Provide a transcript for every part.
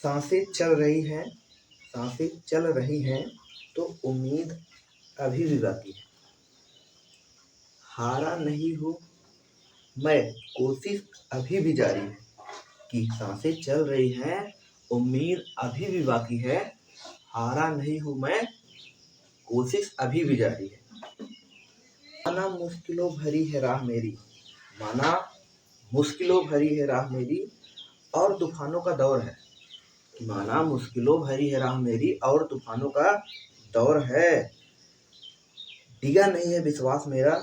सांसें चल रही हैं, सांसें चल रही हैं तो उम्मीद अभी भी बाकी है। हारा नहीं हूँ मैं, कोशिश अभी भी जारी है। कि सांसें चल रही हैं, उम्मीद अभी भी बाकी है। हारा नहीं हूँ मैं, कोशिश अभी भी जारी है। माना मुश्किलों भरी है राह मेरी, माना मुश्किलों भरी है राह मेरी और तूफानों का दौर है। माना मुश्किलों भरी है राह मेरी और तूफानों का दौर है। डिगा नहीं है विश्वास मेरा,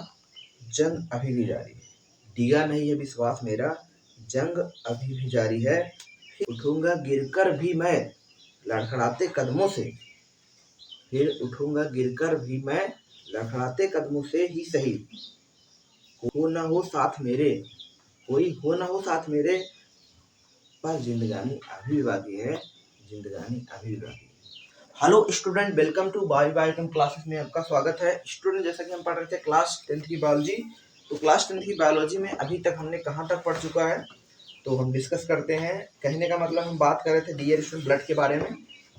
जंग अभी भी जारी है। डिगा नहीं है विश्वास मेरा, जंग अभी भी जारी है। उठूंगा गिरकर भी मैं लड़खड़ाते कदमों से, फिर उठूंगा गिरकर भी मैं लड़खड़ाते कदमों से ही सही। हो ना हो साथ मेरे, कोई हो ना हो साथ मेरे, पर जिंदगानी अभी भी बाकी है, जिंदगानी अभी भी बाकी है। Hello student, welcome to biochem classes में आपका स्वागत है। स्टूडेंट, जैसा कि हम पढ़ रहे थे क्लास 10th की बायोलॉजी, तो क्लास 10th की बायोलॉजी में अभी तक हमने कहाँ तक पढ़ चुका है तो हम डिस्कस करते हैं। कहने का मतलब हम बात कर रहे थे डियर स्टूडेंट ब्लड के बारे में।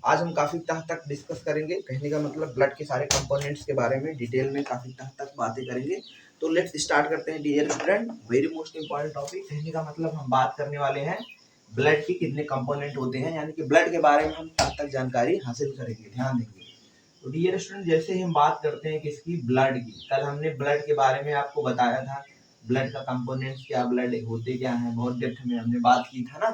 आज हम काफ़ी तह तक डिस्कस करेंगे। कहने का मतलब ब्लड के सारे कंपोनेंट्स के बारे में डिटेल में काफ़ी तह तक बातें करेंगे। तो लेट्स स्टार्ट करते हैं dear student. Very most important topic. कहने का मतलब हम बात करने वाले हैं ब्लड के कितने कंपोनेंट होते हैं, यानी कि ब्लड के बारे में हम तह तक जानकारी हासिल करेंगे। ध्यान देंगे। तो डियर स्टूडेंट, जैसे ही हम बात करते हैं किसकी, ब्लड की। कल हमने ब्लड के बारे में आपको बताया था, ब्लड का कंपोनेंट्स क्या, ब्लड होते क्या हैं, बहुत डेप्थ में हमने बात की था ना।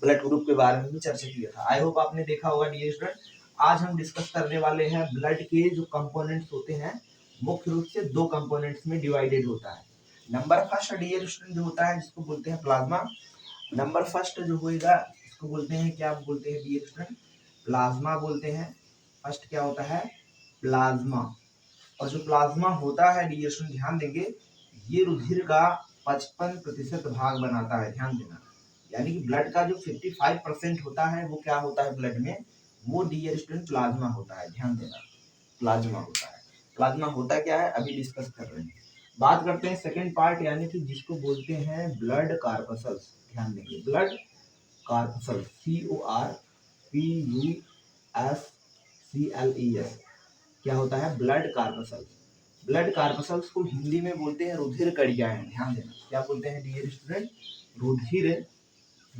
ब्लड ग्रुप के बारे में भी चर्चा किया था। आई होप आपने देखा होगा डियर स्टूडेंट। आज हम डिस्कस करने वाले हैं ब्लड के जो कंपोनेंट्स होते हैं, मुख्य रूप से दो कंपोनेंट्स में डिवाइडेड होता है। नंबर फर्स्ट डियर स्टूडेंट जो होता है जिसको बोलते हैं प्लाज्मा। नंबर फर्स्ट जो होएगा इसको बोलते हैं, क्या बोलते हैं डियर स्टूडेंट, प्लाज्मा बोलते हैं। फर्स्ट क्या होता है, प्लाज्मा। और जो प्लाज्मा होता है डियर स्टूडेंट, ध्यान देंगे, ये रुधिर का 55% भाग बनाता है। ध्यान देना, यानी कि ब्लड का जो 55% होता है वो क्या होता है ब्लड में, वो डियर स्टूडेंट प्लाज्मा होता है। ध्यान देना, प्लाज्मा होता है। प्लाज्मा होता क्या है अभी डिस्कस कर रहे हैं। बात करते हैं सेकेंड पार्ट, यानी कि जिसको बोलते हैं ब्लड कार्पसल्स। ध्यान देंगे, ब्लड कार्पसल्स, CORPUSCLES क्या होता है, ब्लड कार्पसल्स। ब्लड कार्पसल्स को हिंदी में बोलते हैं रुधिर कणिकाएं। ध्यान देना, क्या बोलते हैं डियर स्टूडेंट,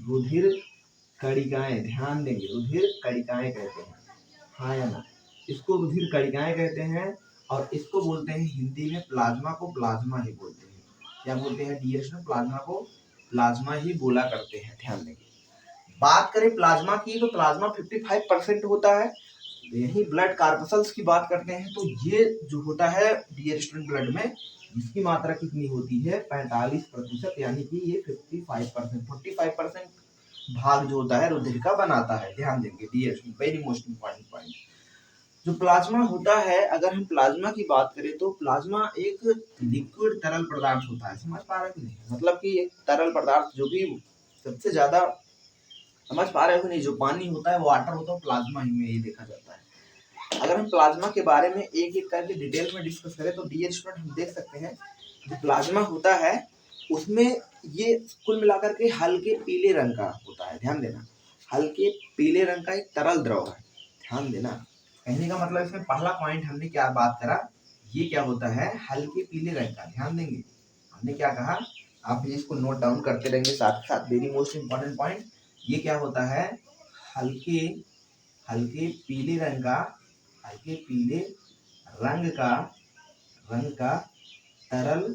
रुधिर कणिकाएं। ध्यान देंगे, रुधिर कणिकाएं कहते हैं, हाँ या ना। इसको रुधिर कणिकाएं कहते हैं और इसको बोलते हैं हिंदी में प्लाज्मा को प्लाज्मा ही बोलते हैं। क्या बोलते हैं डियर स्टूडेंट, प्लाज्मा को प्लाज्मा ही बोला करते हैं। ध्यान देंगे। बात करें प्लाज्मा की तो प्लाज्मा 55% होता है। यही ब्लड कार्पसल्स की बात करते हैं तो ये जो होता है डियर स्टूडेंट ब्लड में, इसकी मात्रा कितनी होती है, 45%, यानी कि ये 45% भाग जो होता है रुधिर का बनाता है। ध्यान देंगे dear student, very most important point. जो प्लाज्मा होता है, अगर हम प्लाज्मा की बात करें तो प्लाज्मा एक लिक्विड तरल पदार्थ होता है। समझ पा रहे हैं कि नहीं, मतलब कि एक तरल पदार्थ जो भी सबसे ज्यादा, समझ पा रहे हो नहीं, जो पानी होता है वाटर होता है, प्लाज्मा ही में ये देखा जाता है। अगर हम प्लाज्मा के बारे में एक एक करके डिटेल में डिस्कस करें तो डियर स्टूडेंट हम देख सकते हैं जो प्लाज्मा होता है उसमें ये कुल मिलाकर के हल्के पीले रंग का होता है। ध्यान देना, हल्के पीले रंग का एक तरल द्रव है। ध्यान देना, कहने का मतलब इसमें पहला पॉइंट हमने क्या बात करा, ये क्या होता है, हल्के पीले रंग का। ध्यान देंगे, हमने क्या कहा, आप इसको नोट डाउन करते रहेंगे साथ साथ। वेरी मोस्ट इंपॉर्टेंट पॉइंट, ये क्या होता है, हल्के हल्के पीले रंग का, हल्के पीले रंग का तरल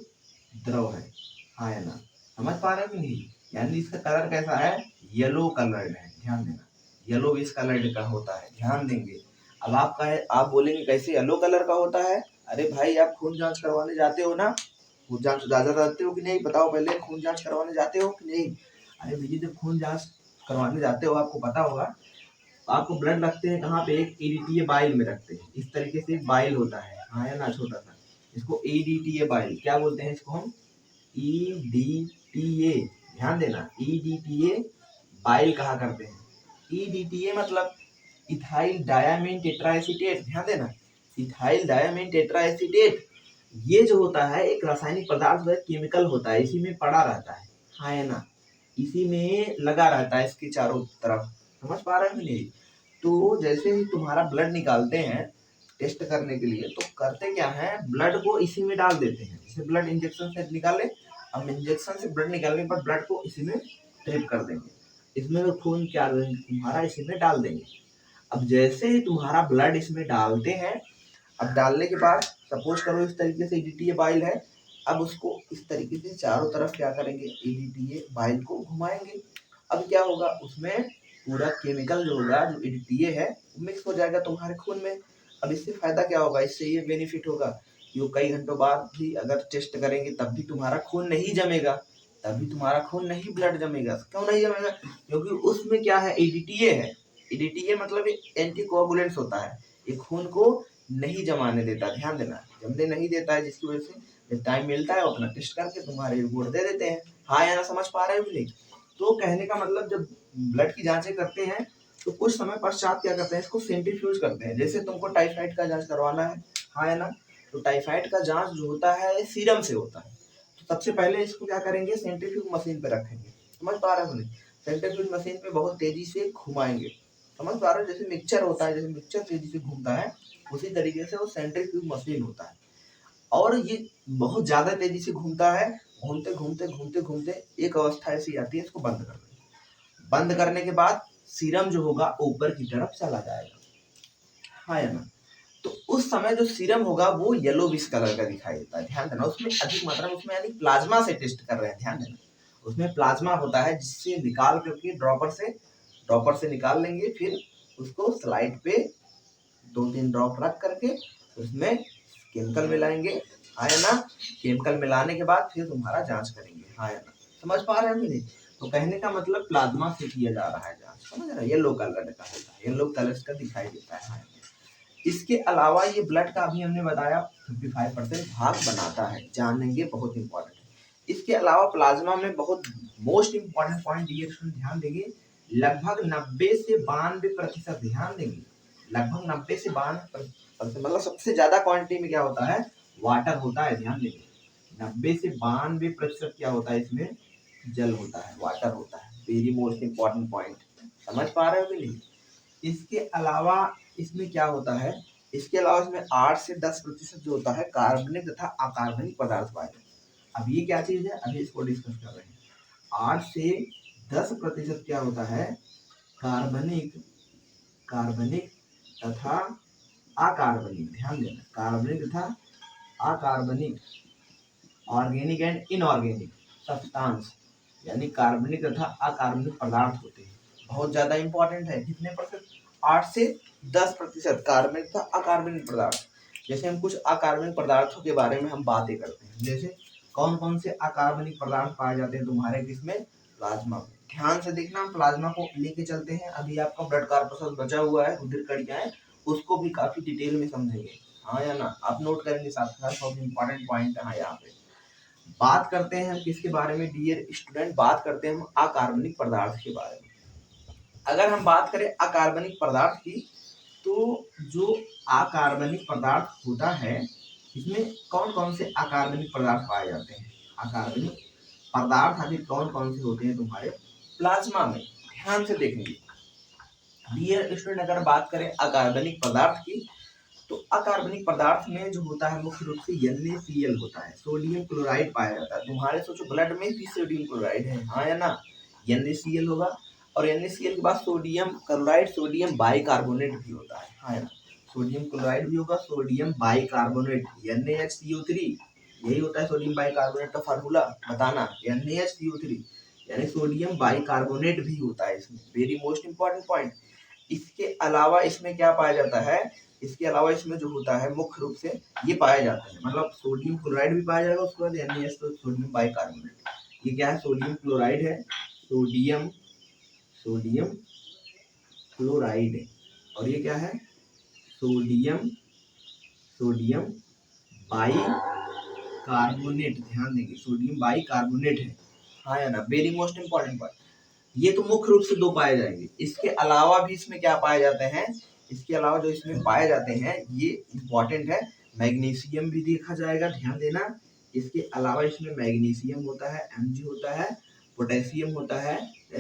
द्रव है, हाँ या ना। समझ पा रहे हैं कि नहीं, यानी इसका कलर कैसा है, येलो कलर्ड है। ध्यान देना, येलो इस कलर्ड का होता है। ध्यान देंगे। अब आपका है, आप बोलेंगे कैसे येलो कलर का होता है, अरे भाई आप खून जांच करवाने जाते हो ना, खून जांच ज्यादा जाते हो कि नहीं, बताओ पहले, खून जांच करवाने जाते हो कि नहीं। अरे भैया जब खून जांच करवाने जाते हो आपको पता होगा, आपको ब्लड रखते हैं कहाँ पे, एक ईडीटीए बाइल में रखते हैं। इस तरीके से एक बाइल होता है, हाँ या ना, छोटा सा, इसको ईडीटीए बाइल क्या बोलते हैं, इसको हम ईडीटीए, ध्यान देना, ईडीटीए बाइल कहा करते हैं। ईडीटीए मतलब इथाइल डायामीन टेट्राएसीटेट। ध्यान देना, इथाइल डायामीन टेट्राएसीटेट, ये जो होता है एक रासायनिक पदार्थ, केमिकल होता है, इसी में पड़ा रहता है, हाँ या ना, इसी में लगा रहता है इसके चारों तरफ। समझ पा रहे हो कि नहीं? तो जैसे ही तुम्हारा ब्लड निकालते हैं टेस्ट करने के लिए, तो करते क्या है, ब्लड को इसी में डाल देते हैं। जैसे ब्लड इंजेक्शन से निकाले, हम इंजेक्शन से ब्लड निकालने पर ब्लड को इसी में ट्रिप कर देंगे, इसमें खून क्या तुम्हारा इसी में डाल देंगे। अब जैसे ही तुम्हारा ब्लड इसमें डालते हैं, अब डालने के बाद सपोज करो इस तरीके से ईडीटीए बाइल है, अब उसको इस तरीके से चारों तरफ क्या करेंगे, ईडीटीए बाइल को घुमाएंगे। अब क्या होगा, उसमें पूरा केमिकल जो होगा, जो ईडीटीए है, मिक्स हो जाएगा तुम्हारे खून में। अब इससे फायदा क्या होगा, इससे ये बेनिफिट होगा कि वो कई घंटों बाद भी अगर टेस्ट करेंगे तब भी तुम्हारा खून नहीं जमेगा, तभी तुम्हारा खून नहीं ब्लड जमेगा। क्यों नहीं जमेगा, क्योंकि उसमें क्या है, ईडीटीए है। ईडीटीए मतलब एंटीकोगुलेंट्स होता है, ये खून को नहीं जमाने देता, ध्यान देना, जमने नहीं देता है, जिसकी वजह से जब टाइम मिलता है वो अपना टेस्ट करके तुम्हारे रिपोर्ट दे देते हैं। हाँ या ना, समझ पा रहे हो कि नहीं? तो कहने का मतलब, जब ब्लड की जांचें करते हैं तो कुछ समय पश्चात क्या करते हैं, इसको सेंट्रीफ्यूज करते हैं। जैसे तुमको टाइफाइड का जांच करवाना है, हाँ या ना, तो टाइफाइड का जांच जो होता है सीरम से होता है। तो सबसे पहले इसको क्या करेंगे, सेंट्रीफ्यूज मशीन पे रखेंगे। समझ पा रहे हो नहीं? सेंट्रीफ्यूज मशीन पे बहुत तेजी से घुमाएंगे। समझ पा रहे हो? जैसे मिक्सचर होता है, जैसे मिक्सचर तेजी से घूमता है, उसी तरीके से वो सेंट्रीफ्यूज मशीन होता है। और ये बहुत ज्यादा तेजी से घूमता है, घूमते घूमते घूमते घूमते एक अवस्था ऐसी आती है, इसको बंद कर देंगे। बंद करने के बाद सीरम जो होगा ऊपर की तरफ चला जाएगा, हाँ या ना? तो उस समय जो सीरम होगा वो येलोविश कलर का दिखाई देता है। ध्यान देना, उसमें अधिक मात्रा में, उसमें यानी प्लाज्मा से टेस्ट कर रहे हैं, ध्यान देना, उसमें प्लाज्मा होता है, जिससे निकाल करके ड्रॉपर से निकाल लेंगे, फिर उसको स्लाइड पे 2-3 ड्रॉप रख करके उसमें केमिकल मिलाएंगे, हाँ या ना? केमिकल मिलाने के बाद फिर तुम्हारा जांच करेंगे, हाँ या ना? समझ पा रहे हो कि नहीं? तो कहने का मतलब प्लाज्मा से किया जा रहा है जांच, समझ रहे हो? येलो कलर का होता है, येलो कलर का दिखाई देता है, हाँ या ना? इसके अलावा ये ब्लड का अभी हमने बताया 55% भाग बनाता है, जानेंगे, बहुत इंपॉर्टेंट है। इसके अलावा प्लाज्मा में बहुत मोस्ट इंपॉर्टेंट पॉइंट ये ध्यान देंगे, लगभग 90 से 92%, ध्यान देंगे, लगभग 90 से 92%, मतलब सबसे ज्यादा क्वांटिटी में क्या होता है, वाटर होता है। ध्यान देंगे, 90 से 92% क्या होता है, इसमें जल होता है, वाटर होता है। वेरी मोस्ट इंपॉर्टेंट पॉइंट, समझ पा रहे हो कि नहीं? इसके अलावा इसमें क्या होता है, इसके अलावा इसमें 8 से 10% जो होता है कार्बनिक तथा अकार्बनिक पदार्थ पाए जाते हैं। अब ये क्या चीज है, अभी इसको डिस्कस कर रहे हैं। 8 से 10% क्या होता है, कार्बनिक कार्बनिक तथा अकार्बनिक, ध्यान देना, कार्बनिक तथा अकार्बनिक, ऑर्गेनिक एंड इनऑर्गेनिक सब्सटेंस, यानी कार्बनिक तथा अकार्बनिक पदार्थ होते हैं। बहुत ज्यादा इंपॉर्टेंट है, कितने परसेंट, 8 से 10% कार्बनिक तथा अकार्बनिक पदार्थ। जैसे हम कुछ अकार्बनिक पदार्थों के बारे में हम बातें करते हैं, जैसे कौन कौन से अकार्बनिक पदार्थ पाए जाते हैं तुम्हारे किसमें, प्लाज्मा में। ध्यान से देखना, प्लाज्मा को लेके चलते हैं, अभी आपका ब्लड कॉर्पस बचा हुआ है, रुधिर कणिकाएं है, उसको भी काफी डिटेल में समझेंगे, हाँ या ना? आप नोट करेंगे साथ साथ, बहुत इंपॉर्टेंट पॉइंट है यहाँ पे। बात करते हैं हम किसके बारे में डियर स्टूडेंट, बात करते हैं हम अकार्बनिक पदार्थ के बारे में। अगर हम बात करें अकार्बनिक पदार्थ की, तो जो अकार्बनिक पदार्थ होता है, इसमें कौन कौन से अकार्बनिक पदार्थ पाए जाते हैं, अकार्बनिक पदार्थ आखिर कौन कौन से होते हैं तुम्हारे प्लाज्मा में, ध्यान से देखेंगे डियर स्टूडेंट। अगर बात करें अकार्बनिक पदार्थ की, तो अकार्बनिक पदार्थ में जो होता है मुख्य रूप से NaCl होता है, सोडियम क्लोराइड पाया जाता है। तुम्हारे सोचो ब्लड में भी सोडियम क्लोराइड है, हाँ या ना? NaCl होगा, और NaCl के बाद सोडियम क्लोराइड, सोडियम बाइकार्बोनेट भी होता है, हाँ या ना? सोडियम क्लोराइड भी होगा, सोडियम बाइकार्बोनेट, NaHCO3, यही होता है सोडियम बाइकार्बोनेट का फार्मूला, बताना, NaHCO3, यानी सोडियम बाइकार्बोनेट भी होता है इसमें। Very most important point. इसके अलावा इसमें क्या पाया जाता है, इसके अलावा इसमें जो होता है मुख्य रूप से ये पाया जाता है, मतलब सोडियम क्लोराइड भी पाया जाएगा, उसके बाद NaS, तो सोडियम बाइकार्बोनेट, ये क्या है, सोडियम क्लोराइड है, सोडियम सोडियम क्लोराइड है, और ये क्या है, सोडियम सोडियम बाइकार्बोनेट, ध्यान देंगे, सोडियम बाइकार्बोनेट है, हाँ या ना? Very most important point. ये तो मुख्य रूप से दो पाए जाएंगे, इसके अलावा भी इसमें क्या पाए जाते हैं, इसके अलावा जो इसमें पाए जाते हैं ये इंपॉर्टेंट है, मैग्नीशियम भी देखा जाएगा, ध्यान देना। इसके अलावा इसमें मैग्नीशियम होता है, Mg होता है, पोटेशियम होता है,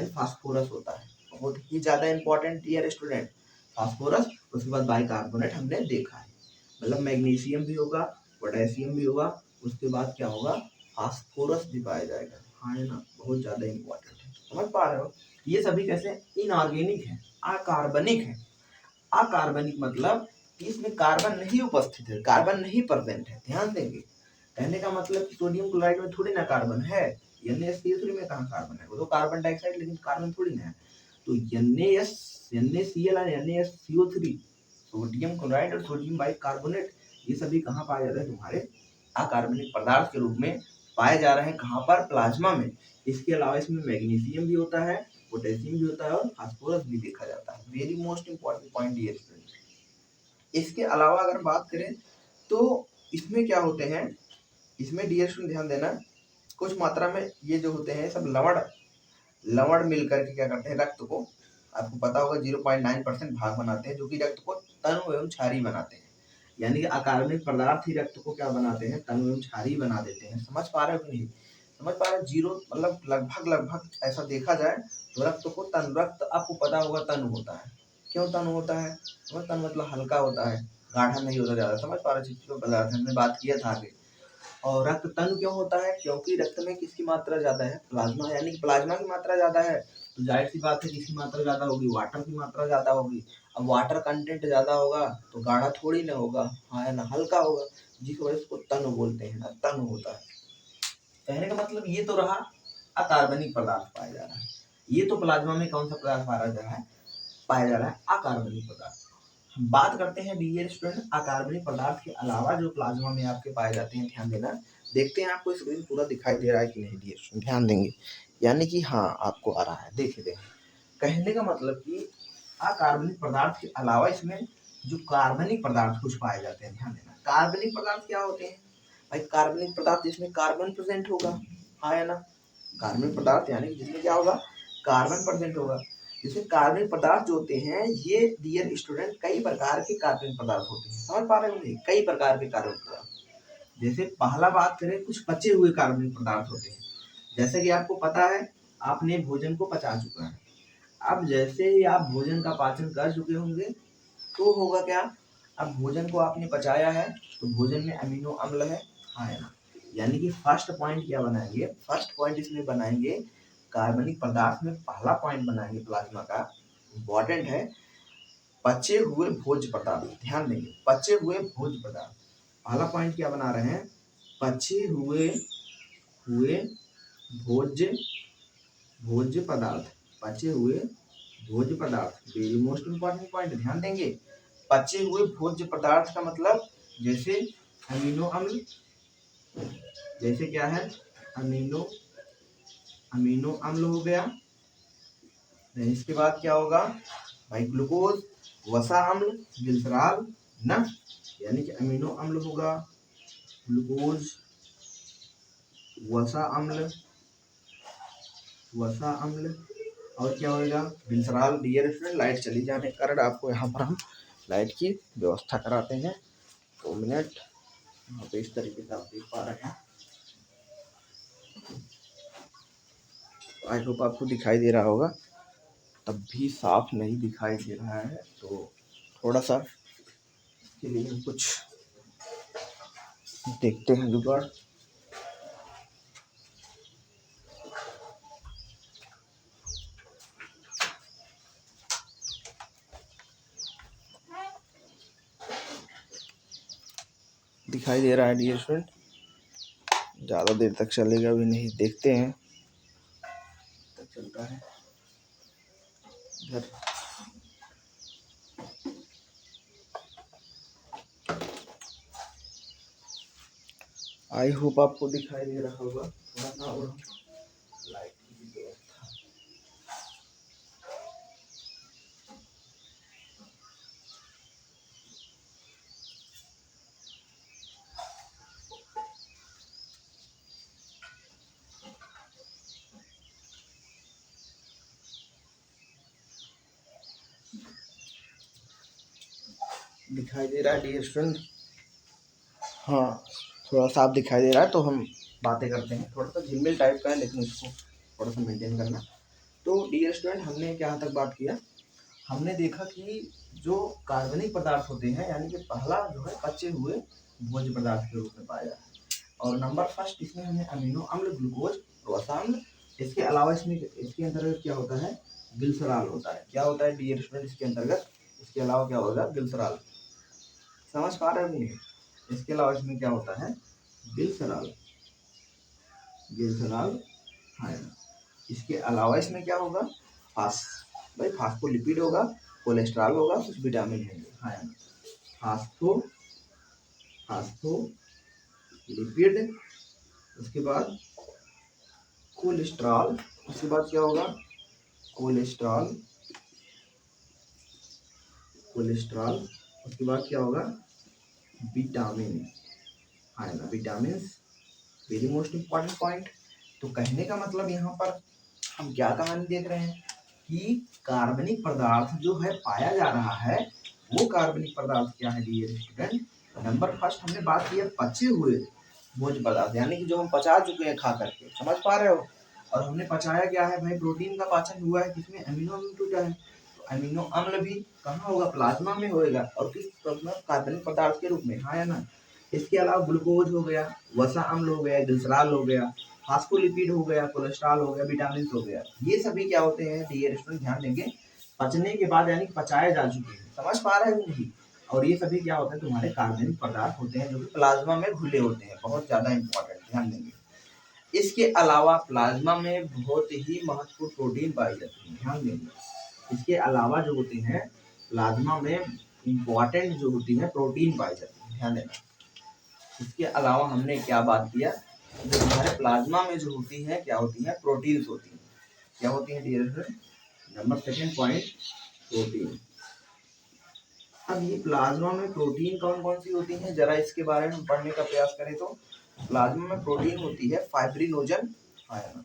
फास्फोरस होता है, बहुत ही ज्यादा इंपॉर्टेंट डियर स्टूडेंट। फास्फोरस, उसके बाद बाइकार्बोनेट हमने देखा है, मतलब मैग्नीशियम भी होगा, पोटेशियम भी होगा, उसके बाद क्या होगा, फास्फोरस भी पाया जाएगा। हाँ है ना, बहुत ज्यादा इंपॉर्टेंट है, समझ पा रहे हो। ये सभी कैसे इनऑर्गेनिक है, अकार्बनिक है। अकार्बनिक मतलब कि इसमें कार्बन नहीं उपस्थित है, कार्बन नहीं प्रेजेंट है, ध्यान देंगे। कहने का मतलब कि सोडियम क्लोराइड में थोड़ी ना कार्बन है, NaCl3 में कहाँ कार्बन है, वो तो कार्बन डाइऑक्साइड, लेकिन कार्बन थोड़ी ना है। तो NaCl और NaCO3, सोडियम क्लोराइड और सोडियम बाइकार्बोनेट, ये सभी कहाँ पाए जाते हैं, तुम्हारे अकार्बनिक पदार्थ के रूप में पाए जा रहे हैं। कहाँ पर, प्लाज्मा में। इसके अलावा इसमें मैग्नीशियम भी होता है, पोटेशियम भी होता है और फास्फोरस भी देखा जाता है। वेरी मोस्ट इंपॉर्टेंट पॉइंट ये। इसके अलावा अगर बात करें तो इसमें क्या होते हैं, इसमें डियर स्टूडेंट ध्यान देना, कुछ मात्रा में ये जो होते हैं सब लवण मिलकर के क्या करते हैं, रक्त को, आपको पता होगा 0.9% भाग बनाते हैं, जो कि रक्त को तनु एवं क्षारीय बनाते हैं। यानी कि अकार्बनिक पदार्थ ही रक्त को क्या बनाते हैं, तनु एवं क्षारीय बना देते हैं। समझ पा रहे हो कि नहीं, समझ पा रहे हो। जीरो मतलब लगभग ऐसा देखा जाए तो रक्त को रक्त आपको पता होगा तनु होता है। क्यों तनु होता है, तनु मतलब हल्का होता है, गाढ़ा नहीं होता ज्यादा। समझ पा रहे, चिपचिपा पदार्थ हमने बात किया था आगे। और रक्त तनु क्यों होता है, क्योंकि रक्त में किसकी मात्रा ज्यादा है, प्लाज्मा, यानी कि प्लाज्मा की मात्रा ज्यादा है। तो जाहिर सी बात है किसकी मात्रा ज्यादा होगी, वाटर की मात्रा ज्यादा होगी। अब वाटर कंटेंट ज्यादा होगा तो गाढ़ा थोड़ी ना होगा, हाँ है ना, हल्का होगा, जिस वजह से उसको तनु बोलते हैं ना, तनु होता है। कहने का मतलब ये तो रहा अकार्बनिक पदार्थ पाया जा रहा है। ये तो प्लाज्मा में कौन सा पदार्थ पाया जा रहा है, अकार्बनिक पदार्थ। हम बात करते हैं डियर स्टूडेंट अकार्बनिक पदार्थ के अलावा जो प्लाज्मा में आपके पाए जाते हैं, ध्यान देना। देखते हैं आपको स्क्रीन पूरा दिखाई दे रहा है कि नहीं डियर स्टूडेंट, ध्यान देंगे, यानी कि हाँ आपको आ रहा है, देखिए। कहने का मतलब कि अकार्बनिक पदार्थ के अलावा इसमें जो कार्बनिक पदार्थ कुछ पाए जाते हैं, ध्यान देना। कार्बनिक पदार्थ क्या होते हैं भाई, कार्बनिक पदार्थ जिसमें कार्बन प्रेजेंट होगा, हाँ है ना। कार्बनिक पदार्थ यानी जिसमें क्या होगा, कार्बन प्रेजेंट होगा। जैसे कार्बनिक पदार्थ जो होते हैं ये डियर स्टूडेंट कई प्रकार के कार्बनिक पदार्थ होते हैं, समझ पा रहे होंगे, कई प्रकार के कार्बनिक पदार्थ। जैसे पहला बात करें, कुछ पचे हुए कार्बनिक पदार्थ होते हैं। जैसे कि आपको पता है आपने भोजन को पचा चुका है, अब जैसे ही आप भोजन का पाचन कर चुके होंगे तो होगा क्या, अब भोजन को आपने पचाया है तो भोजन में अमीनो अम्ल है, हाँ है ना। यानी कि फर्स्ट पॉइंट क्या बनाएंगे, फर्स्ट पॉइंट इसमें बनाएंगे कार्बनिक पदार्थ में, पहला पॉइंट बनाएंगे प्लाज्मा का, इंपॉर्टेंट है, पचे हुए भोज्य पदार्थ। ध्यान देंगे, पचे हुए भोज्य पदार्थ, पहला पॉइंट क्या बना रहे हैं, पचे हुए भोज्य भोज्य पदार्थ, पचे हुए भोज्य पदार्थ, वेरी मोस्ट इंपॉर्टेंट पॉइंट, ध्यान देंगे। पचे हुए भोज्य पदार्थ का मतलब जैसे अमीनो अम्ल, जैसे क्या है, अमीनो अम्ल हो गया। इसके बाद क्या होगा भाई, ग्लूकोज, वसा अम्ल, ग्लिसरॉल ना, यानी कि अमीनो अम्ल होगा, ग्लूकोज, वसा अम्ल और क्या होगा, ग्लिसरॉल। डियर स्टूडेंट लाइट चली जाने के कारण आपको यहाँ पर हम लाइट की व्यवस्था कराते हैं, 2 मिनट। यहाँ पे इस तरीके से आप देख पा रहे हैं, आई होप आपको दिखाई दे रहा होगा, तब भी साफ नहीं दिखाई दे रहा है तो थोड़ा सा इसके लिए हम कुछ देखते हैं जुगाड़। दिखाई दे रहा है डियर स्टूडेंट, ज़्यादा देर तक चलेगा भी नहीं, देखते हैं तक चलता है इधर। आई होप आपको दिखाई दे रहा होगा, थोड़ा सा और लाइट की व्यवस्था। दिखाई दे रहा है डियर स्टूडेंट, हाँ थोड़ा साफ दिखाई दे रहा है, तो हम बातें करते हैं। थोड़ा सा झिलमिल टाइप का है लेकिन इसको थोड़ा सा मेंटेन करना। तो डियर स्टूडेंट, हमने क्या तक बात किया, हमने देखा कि जो कार्बनिक पदार्थ होते हैं, यानी कि पहला जो है पचे हुए भोज्य पदार्थ के रूप में पाया जाता है। और नंबर फर्स्ट इसमें हमें अमीनो अम्ल, ग्लूकोज, वसाम्ल। इसके अलावा इसके अंतर्गत क्या होता है, ग्लिसरॉल होता है। क्या होता है डियर स्टूडेंट इसके अंतर्गत, इसके अलावा क्या होगा, ग्लिसरॉल। समझ पा रहे हो नहीं? इसके अलावा इसमें क्या होता है, ग्लिसरॉल, ग्लिसरॉल आयन। इसके अलावा इसमें क्या होगा, भाई फास्फोलिपिड होगा, कोलेस्ट्रॉल होगा, कुछ विटामिन होंगे, आयन। फास्फो फास्फोलिपिड, उसके बाद कोलेस्ट्रॉल, उसके बाद क्या होगा, कोलेस्ट्रॉल, उसके बाद क्या होगा, vitamin, ion, vitamin, very most important point. तो कहने का मतलब यहाँ पर हम क्या कहानी देख रहे हैं कि कार्बनिक पदार्थ जो है पाया जा रहा है, वो कार्बनिक पदार्थ क्या है डियर स्टूडेंट। नंबर फर्स्ट हमने बात की है पचे हुए भोज्य पदार्थ, यानी कि जो हम पचा चुके हैं खा करके। समझ पा रहे हो? और हमने पचाया क्या है भाई, प्रोटीन का पाचन हुआ है, किसमें, अमीनो अम्ल टूटा है। तो अमीनो अम्ल भी कहाँ होगा, प्लाज्मा में होएगा, और किस कार्बनिक पदार्थ के रूप में, हाँ या ना। इसके अलावा ग्लूकोज हो गया, वसा अम्ल हो गया, ग्लिसरॉल हो गया, फास्फोलिपिड हो गया, कोलेस्ट्रॉल हो गया, विटामिन हो गया। ये सभी क्या होते हैं डियर स्टूडेंट, ध्यान देंगे, पचने के बाद यानी पचाए जा चुके हैं। समझ पा रहे हो नहीं? और ये सभी क्या होते हैं, तुम्हारे कार्बनिक पदार्थ होते हैं जो कि प्लाज्मा में घुले होते हैं। बहुत ज्यादा इंपॉर्टेंट, ध्यान देंगे। इसके अलावा प्लाज्मा में बहुत ही महत्वपूर्ण प्रोटीन पाई जाती है, ध्यान देंगे। इसके अलावा जो होते हैं प्लाज्मा में इंपॉर्टेंट जो होती है प्रोटीन पाई जाती है, ध्यान देना। इसके अलावा हमने क्या बात किया, जो हमारे प्लाज्मा में जो होती है क्या होती है, प्रोटीन्स होती है। क्या होती है dear friend, number second point, protein. अब ये प्लाज्मा में प्रोटीन कौन कौन सी होती हैं, जरा इसके बारे में पढ़ने का प्रयास करें। तो प्लाज्मा में प्रोटीन होती है फाइब्रिनोजन आयन।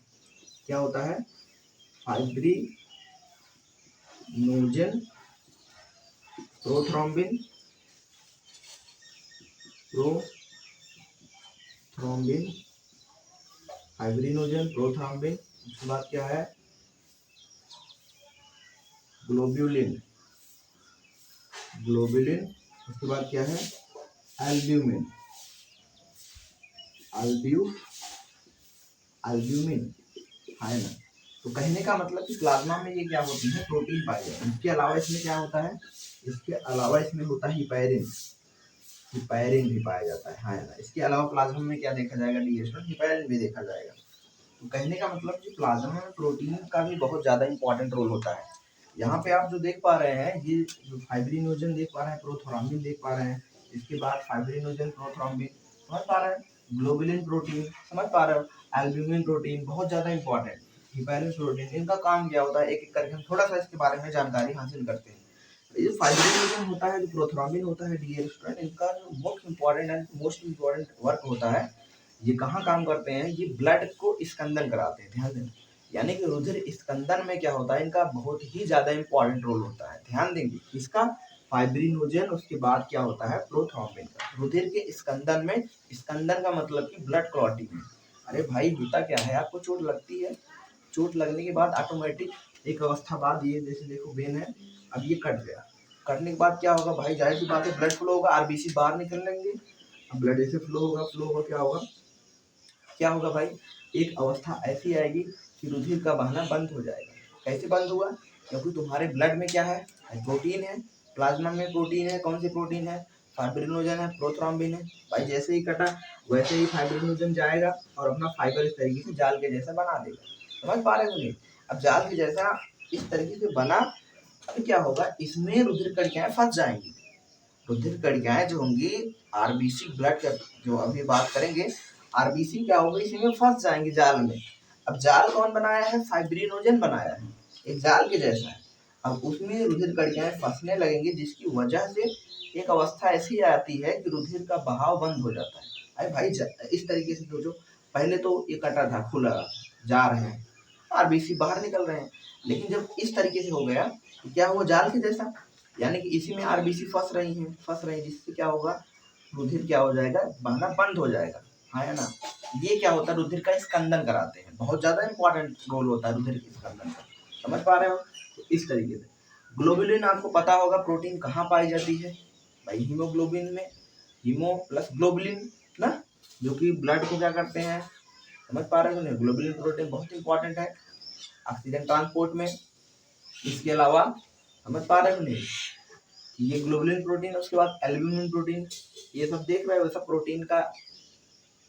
क्या होता है, फाइब्रिनोजन, प्रोथ्रोम्बिन, फाइब्रिनोजन, प्रोथ्रोम्बिन। उसके बाद क्या है, ग्लोब्यूलिन, उसके बाद क्या है, एल्ब्यूमिन, एल्ब्यूमिन है ना। तो कहने का मतलब कि प्लाज्मा में ये क्या होती है, प्रोटीन पाई जाती है। इसके अलावा इसमें क्या होता है, इसके अलावा इसमें होता है हिपैरिन भी पाया जाता है ना। इसके अलावा प्लाज्मा में क्या देखा जाएगा डियर स्टूडेंट, हिपैरिन भी देखा जाएगा। तो कहने का मतलब कि प्लाज्मा में प्रोटीन का भी बहुत ज्यादा इंपॉर्टेंट रोल होता है। यहाँ पे आप जो देख पा रहे हैं, ये जो फाइब्रिनोजन देख पा रहे हैं, प्रोथ्रोम्बिन देख पा रहे हैं, इसके बाद फाइब्रिनोजन, प्रोथ्रोम्बिन, समझ पा रहे हैं, ग्लोबुलिन प्रोटीन, समझ पा रहे हो, एल्ब्यूमिन प्रोटीन, बहुत ज्यादा इंपॉर्टेंट, हिपैरिन प्रोटीन। इनका काम क्या होता है, एक एक करके हम थोड़ा सा इसके बारे में जानकारी हासिल करते हैं। ये फाइब्रिनोजन होता है, जो प्रोथ्रोम्बिन होता है डियर स्टूडेंट, इनका जो मोस्ट इम्पोर्टेंट वर्क होता है, ये कहाँ काम करते हैं, ये ब्लड को स्कंदन कराते हैं, ध्यान देना। यानी कि रुधिर स्कंदन में क्या होता है, इनका बहुत ही ज्यादा इंपॉर्टेंट रोल होता है, ध्यान देंगे। इसका फाइब्रिनोजन, उसके बाद क्या होता है, प्रोथ्रोम्बिन का, रुधिर के स्कंदन में। स्कंदन का मतलब कि ब्लड क्लॉटिंग में। अरे भाई होता क्या है, आपको चोट लगती है, चोट लगने के बाद ऑटोमेटिक एक अवस्था बाद, ये जैसे देखो वेन है, अब ये कट गया, कटने के बाद क्या होगा भाई, जाहिर सी बात है ब्लड फ्लो होगा, आरबीसी बाहर निकल लेंगे। अब ब्लड ऐसे फ्लो होगा, क्या होगा भाई, एक अवस्था ऐसी आएगी कि रुधिर का बहना बंद हो जाएगा। कैसे बंद हुआ, क्योंकि तुम्हारे ब्लड में क्या है, प्रोटीन है, प्लाज्मा में प्रोटीन है, कौन सी प्रोटीन है, फाइब्रिनोजन है, प्रोथ्रोम्बिन है। भाई जैसे ही कटा वैसे ही फाइब्रिनोजन जाएगा और अपना फाइबर इस तरीके से जाल के जैसा बना देगा। समझ पा रहे हो नहीं? अब जाल के जैसा इस तरीके से बना, अब क्या होगा, इसमें रुधिर कणिकाएं फंस जाएंगी। रुधिर कणिकाएं जो होंगी, आरबीसी ब्लड का जो अभी बात करेंगे, आरबीसी क्या होगा, इसी में फंस जाएंगे जाल में। अब जाल कौन बनाया है, फाइब्रिनोजन बनाया है, एक जाल के जैसा है। अब उसमें रुधिर कणिकाएं फंसने लगेंगी, जिसकी वजह से एक अवस्था ऐसी आती है कि रुधिर का बहाव बंद हो जाता है। अरे भाई इस तरीके से सोचो, पहले तो ये कटा था, खुला जा रहे हैं, आरबीसी बाहर निकल रहे हैं, लेकिन जब इस तरीके से हो गया तो क्या हुआ, जाल के जैसा, यानी कि इसी में आरबीसी फंस रही है, जिससे क्या होगा, रुधिर क्या हो जाएगा, बहना बंद हो जाएगा, है ना। ये क्या होता है, रुधिर का स्कंदन कराते हैं, बहुत ज्यादा इंपॉर्टेंट रोल होता है रुधिर के स्कंदन का। समझ पा रहे हो? तो इस तरीके से ग्लोबुलिन आपको पता होगा प्रोटीन कहाँ पाई जाती है भाई, हीमोग्लोबिन में, हीमो प्लस ग्लोबुलिन ना, जो कि ब्लड को क्या करते हैं, समझ पा रहे हो नहीं? ग्लोबुलिन प्रोटीन बहुत इंपॉर्टेंट है ऑक्सीजन ट्रांसपोर्ट में। इसके अलावा समझ पा रहे हो नहीं, ये ग्लोबुलिन प्रोटीन, उसके बाद एल्ब्यूमिन प्रोटीन, ये सब देख रहे हो सब प्रोटीन का।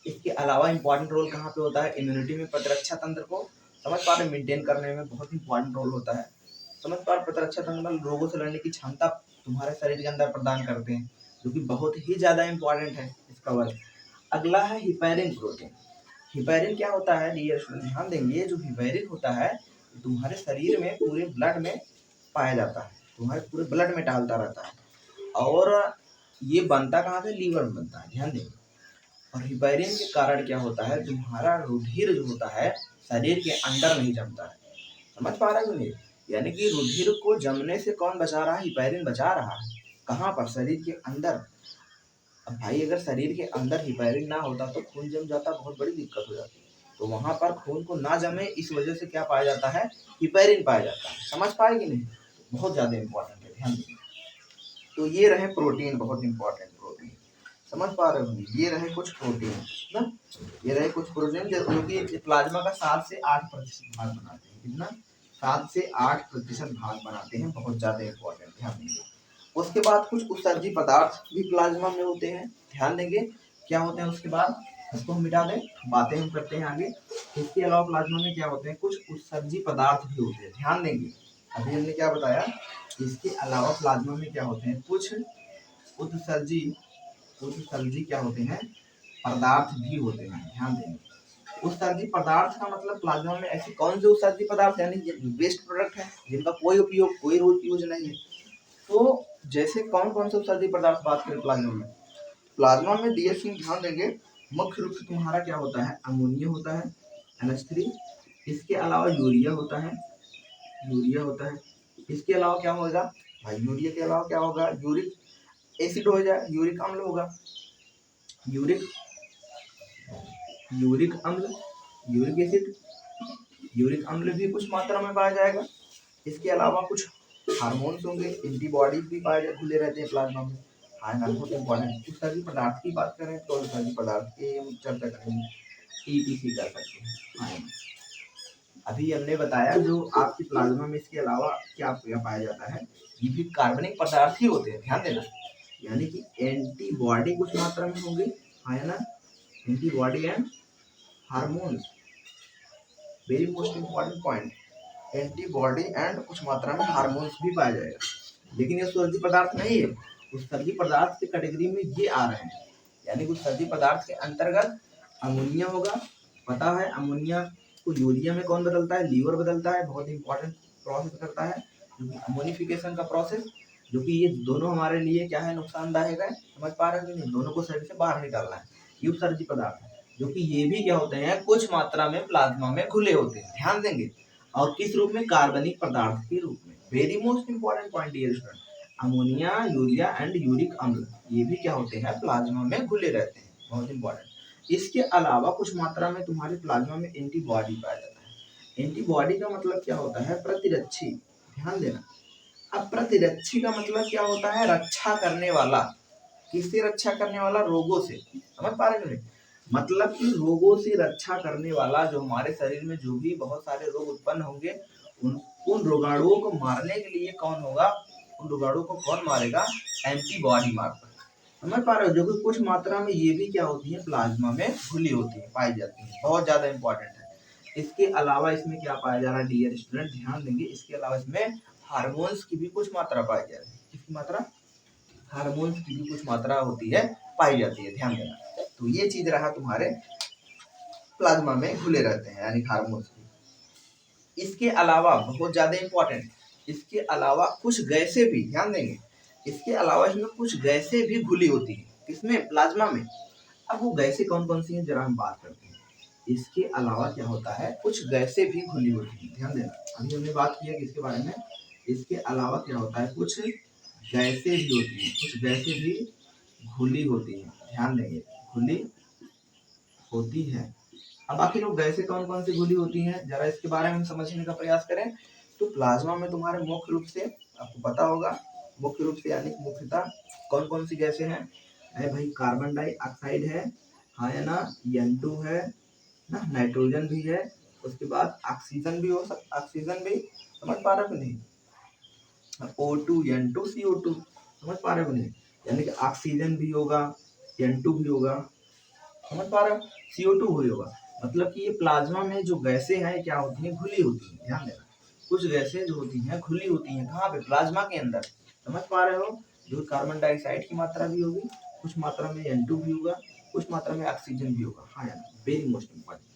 इसके अलावा इंपॉर्टेंट रोल कहाँ पे होता है, इम्यूनिटी में, प्रतिरक्षा तंत्र को समझ पा रहे मेंटेन करने में बहुत इंपॉर्टेंट रोल होता है। समझ पा रहे प्रतिरक्षा तंत्र में रोगों से लड़ने की क्षमता तुम्हारे शरीर के अंदर प्रदान करते हैं, जो कि बहुत ही ज्यादा इंपॉर्टेंट है इसका वर्क। अगला है हिपैरिन प्रोटीन। हिपैरिन क्या होता है डियर स्टूडेंट, ध्यान देंगे, जो हिपैरिन होता है तुम्हारे शरीर में पूरे ब्लड में पाया जाता है, तुम्हारे पूरे ब्लड में डालता रहता है, और ये बनता कहाँ से, लीवर में बनता है, ध्यान देंगे। और हिपैरिन के कारण क्या होता है, तुम्हारा रुधिर जो होता है शरीर के अंदर नहीं जमता है। समझ पा रहे हो नहीं, यानी कि रुधिर को जमने से कौन बचा रहा है, हिपैरिन बचा रहा है। कहाँ पर, शरीर के अंदर। अब भाई अगर शरीर के अंदर हिपैरिन ना होता तो खून जम जाता, बहुत बड़ी दिक्कत हो जाती। तो वहां पर खून को ना जमे, इस वजह से क्या पाया जाता है, हिपैरिन पाया जाता है। समझ पाए कि नहीं, बहुत ज्यादा इंपॉर्टेंट है, ध्यान दें। तो ये रहे प्रोटीन, बहुत इंपॉर्टेंट प्रोटीन, समझ पा रहे हो, ये रहे कुछ प्रोटीन ना, ये रहे कुछ प्रोटीन जो कि प्लाज्मा का 7 से 8% भाग बनाते हैं। कितना, 7 से 8% भाग बनाते हैं, बहुत ज्यादा इंपॉर्टेंट, ध्यान देंगे। उसके बाद कुछ उत्सर्जी पदार्थ भी प्लाज्मा में होते हैं, ध्यान देंगे क्या होते हैं। उसके बाद इसको हम मिटा दें, बातें हम करते हैं आगे। इसके अलावा प्लाज्मा में क्या होते हैं, कुछ उत्सर्जी पदार्थ भी होते हैं, ध्यान देंगे। अभी हमने क्या बताया, इसके अलावा प्लाज्मा में क्या होते हैं, कुछ उत्सर्जी उत्सर्जी क्या होते हैं, पदार्थ भी होते हैं, ध्यान देंगे। उत्सर्जी पदार्थ का मतलब प्लाज्मा में ऐसे कौन से उत्सर्जी पदार्थ, यानी वेस्ट प्रोडक्ट है जिनका कोई उपयोग, कोई रोज यूज नहीं है। तो जैसे कौन कौन से उत्सर्जी पदार्थ बात करें प्लाज्मा में, प्लाज्मा में डीएससी ध्यान देंगे, मुख्य रूप से तुम्हारा क्या होता है, अमोनिया होता है, NH3। इसके अलावा यूरिया होता है, इसके अलावा क्या होगा भाई, यूरिया के अलावा क्या होगा, यूरिक एसिड हो जाए, यूरिक अम्ल होगा, यूरिक यूरिक अम्ल, यूरिक एसिड, यूरिक अम्ल भी कुछ मात्रा में पाया जाएगा। इसके अलावा कुछ हार्मोन्स होंगे, एंटीबॉडीज भी पाए खुले रहते हैं प्लाज्मा में। हाँ ना, बहुत इंपॉर्टेंट। उत्सर्जी पदार्थ की बात करें तो उत्सर्जी पदार्थ की हम चर्चा करेंगे, TPC कर सकते हैं। हाँ, अभी हमने बताया जो आपकी प्लाज्मा में इसके अलावा क्या क्या पाया जाता है, ये भी कार्बनिक पदार्थ ही होते हैं, ध्यान देना। यानी कि एंटीबॉडी कुछ मात्रा में होंगे, है ना, antibody and hormones, very most important point, antibody and कुछ मात्रा में हार्मोन्स भी पाया जाएगा। लेकिन ये उत्सर्जी पदार्थ नहीं है, उत्सर्जी पदार्थ की कैटेगरी में ये आ रहे हैं। यानी कि उत्सर्जी पदार्थ के अंतर्गत अमोनिया होगा, पता है अमोनिया को यूरिया में कौन बदलता है, लीवर बदलता है, बहुत इंपॉर्टेंट प्रोसेस करता है अमोनिफिकेशन का प्रोसेस, जो कि ये दोनों हमारे लिए क्या है, नुकसानदायक है। समझ पा रहे हो नहीं, दोनों को शरीर से बाहर निकालना है। ये उत्सर्जी पदार्थ है, जो कि ये भी क्या होते हैं, कुछ मात्रा में प्लाज्मा में घुले होते हैं, ध्यान देंगे। और किस रूप में, कार्बनिक पदार्थ के रूप में। Very most important point dear student, ammonia, urea and uric अम्ल, ये भी क्या होते हैं, प्लाज्मा में घुले रहते हैं, बहुत इंपॉर्टेंट। इसके अलावा कुछ मात्रा में तुम्हारे प्लाज्मा में एंटीबॉडी पाया जाता है। एंटीबॉडी का मतलब क्या होता है, प्रतिरक्षी, ध्यान देना। अब प्रतिरक्षी का मतलब क्या होता है, रक्षा करने वाला। किससे रक्षा करने वाला, रोगों से। समझ पा रहे हैं, मतलब कि रोगों से रक्षा करने वाला, जो हमारे शरीर में जो भी बहुत सारे रोग उत्पन्न होंगे, उन रोगाणुओं को मारने के लिए कौन होगा, उन रोगाणुओं को कौन मारेगा, एंटीबॉडी मारता है। समझ पा रहे हो, जो कि कुछ मात्रा में ये भी क्या होती है, प्लाज्मा में घुली होती है, पाई जाती है, बहुत ज्यादा इंपॉर्टेंट है। इसके अलावा इसमें क्या पाया जा रहा है डियर स्टूडेंट, ध्यान देंगे। इसके अलावा इसमें हार्मोन्स की भी कुछ मात्रा पाई जा रही है, किसकी मात्रा, हार्मोन्स की भी कुछ मात्रा होती है, पाई जाती है, ध्यान देना। तो ये चीज रहा तुम्हारे प्लाज्मा में घुले रहते हैं, यानी हार्मोन्स की। इसके अलावा बहुत ज्यादा इंपॉर्टेंट, इसके अलावा कुछ गैसें भी, ध्यान देंगे, इसके अलावा इसमें कुछ गैसें भी घुली होती है, किसमें, प्लाज्मा में। अब वो गैसें कौन कौन सी हैं, जरा हम बात करते हैं। इसके अलावा क्या होता है, कुछ गैसें भी घुली होती है, ध्यान देना। अभी हमने बात किया किसके बारे में, इसके अलावा क्या होता है, कुछ गैसें भी होती हैं, कुछ गैसें भी घुली होती हैं, ध्यान देंगे, घुली होती है। अब आखिर वो गैसें कौन कौन सी घुली होती हैं, जरा इसके बारे में समझने का प्रयास करें। तो प्लाज्मा में तुम्हारे मुख्य रूप से आपको पता होगा, मुख्य रूप से यानी मुख्यतः कौन कौन सी गैसें हैं? है भाई कार्बन डाइऑक्साइड है, हाँ ना, N2 है ना, नाइट्रोजन भी है, उसके बाद ऑक्सीजन भी ऑक्सीजन भी, समझ पा रहे हो कि नहीं? O2 N2 CO2, समझ पा रहे हो नहीं? यानी कि ऑक्सीजन भी होगा, N2 भी होगा, समझ पा रहे हो, CO2 भी होगा। मतलब कि ये प्लाज्मा में जो गैसें हैं क्या होती हैं? घुली होती हैं। ध्यान देना, कुछ गैसें जो होती हैं घुली होती हैं। कहाँ पे? प्लाज्मा के अंदर, समझ पा रहे हो? जो कार्बन डाइऑक्साइड की मात्रा भी होगी, कुछ मात्रा में N2 भी होगा, कुछ मात्रा में ऑक्सीजन भी होगा, हाँ यार, वेरी मोस्ट इम्पोर्टेंट।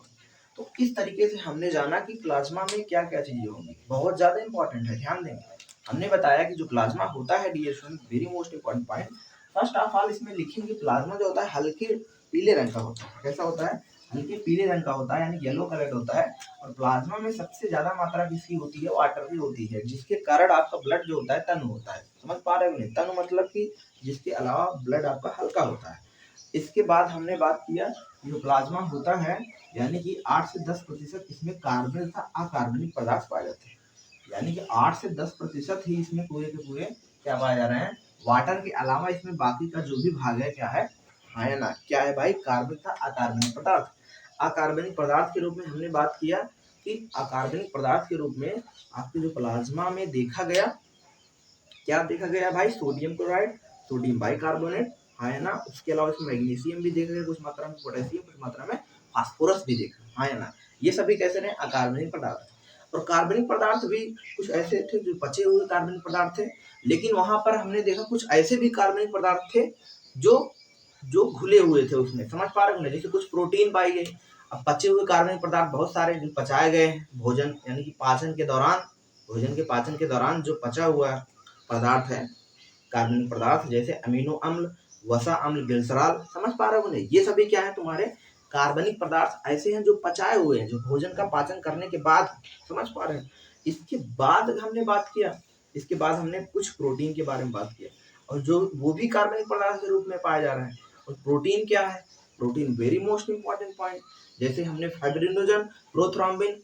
तो इस तरीके से हमने जाना कि प्लाज्मा में क्या क्या चीजें होंगी, बहुत ज्यादा इंपॉर्टेंट है, ध्यान देंगे। हमने बताया कि जो प्लाज्मा होता है dear student, very most important point, first of all इसमें लिखेंगे प्लाज्मा जो होता है हल्के पीले रंग का होता है। कैसा होता है? हल्के पीले रंग का होता है, यानी येलो कलर होता है। और प्लाज्मा में सबसे ज्यादा मात्रा किसकी होती है? वाटर की होती है, जिसके कारण आपका ब्लड जो होता है तन होता है। समझ पा रहे हो नहीं? तन मतलब कि जिसके अलावा ब्लड आपका हल्का होता है। इसके बाद हमने बात किया, जो प्लाज्मा होता है यानी कि 8 से 10% इसमें कार्बन तथा अकार्बनिक पदार्थ पाए जाते हैं। यानी कि 8 से 10% ही इसमें पूरे के पूरे क्या पाए जा रहे हैं? वाटर के अलावा इसमें बाकी का जो भी भाग है क्या है? हाँ या ना? क्या है भाई? कार्बन तथा अकार्बनिक पदार्थ। अकार्बनिक पदार्थ के रूप में हमने बात किया कि अकार्बनिक पदार्थ के रूप में आपके जो प्लाज्मा में देखा गया, क्या देखा गया भाई? सोडियम क्लोराइड, सोडियम बाइकार्बोनेट, हाँ है ना। उसके अलावा इसमें मैग्नीशियम भी देखा गया, कुछ मात्रा में पोटेशियम, कुछ मात्रा में फास्फोरस भी देखा, हाँ है ना। ये सभी कैसे रहे? अकार्बनिक पदार्थ। और कार्बनिक पदार्थ भी कुछ ऐसे थे जो बचे हुए कार्बनिक पदार्थ थे, लेकिन वहां पर हमने देखा कुछ ऐसे भी कार्बनिक पदार्थ थे जो जो घुले हुए थे उसमें। समझ पा रहे हो? जैसे कुछ प्रोटीन पाई गई। अब बचे हुए कार्बनिक पदार्थ बहुत सारे जो पचाए गए हैं भोजन यानी कि पाचन के दौरान, भोजन के पाचन के दौरान जो पचा हुआ पदार्थ है कार्बनिक पदार्थ, जैसे अमीनो अम्ल, वसा अम्ल, ग्लिसरॉल, समझ पा रहे हो नहीं? ये सभी क्या है? तुम्हारे कार्बनिक पदार्थ ऐसे हैं जो पचाए हुए हैं, जो भोजन का पाचन करने के बाद, समझ पा रहे हैं। इसके बाद हमने बात किया, इसके बाद हमने कुछ प्रोटीन के बारे में बात किया, और जो वो भी कार्बनिक पदार्थ के रूप में पाया जा रहा है। और प्रोटीन क्या है? Protein very most important point, जैसे हमने फाइब्रिनोजन, प्रोथ्रोम्बिन,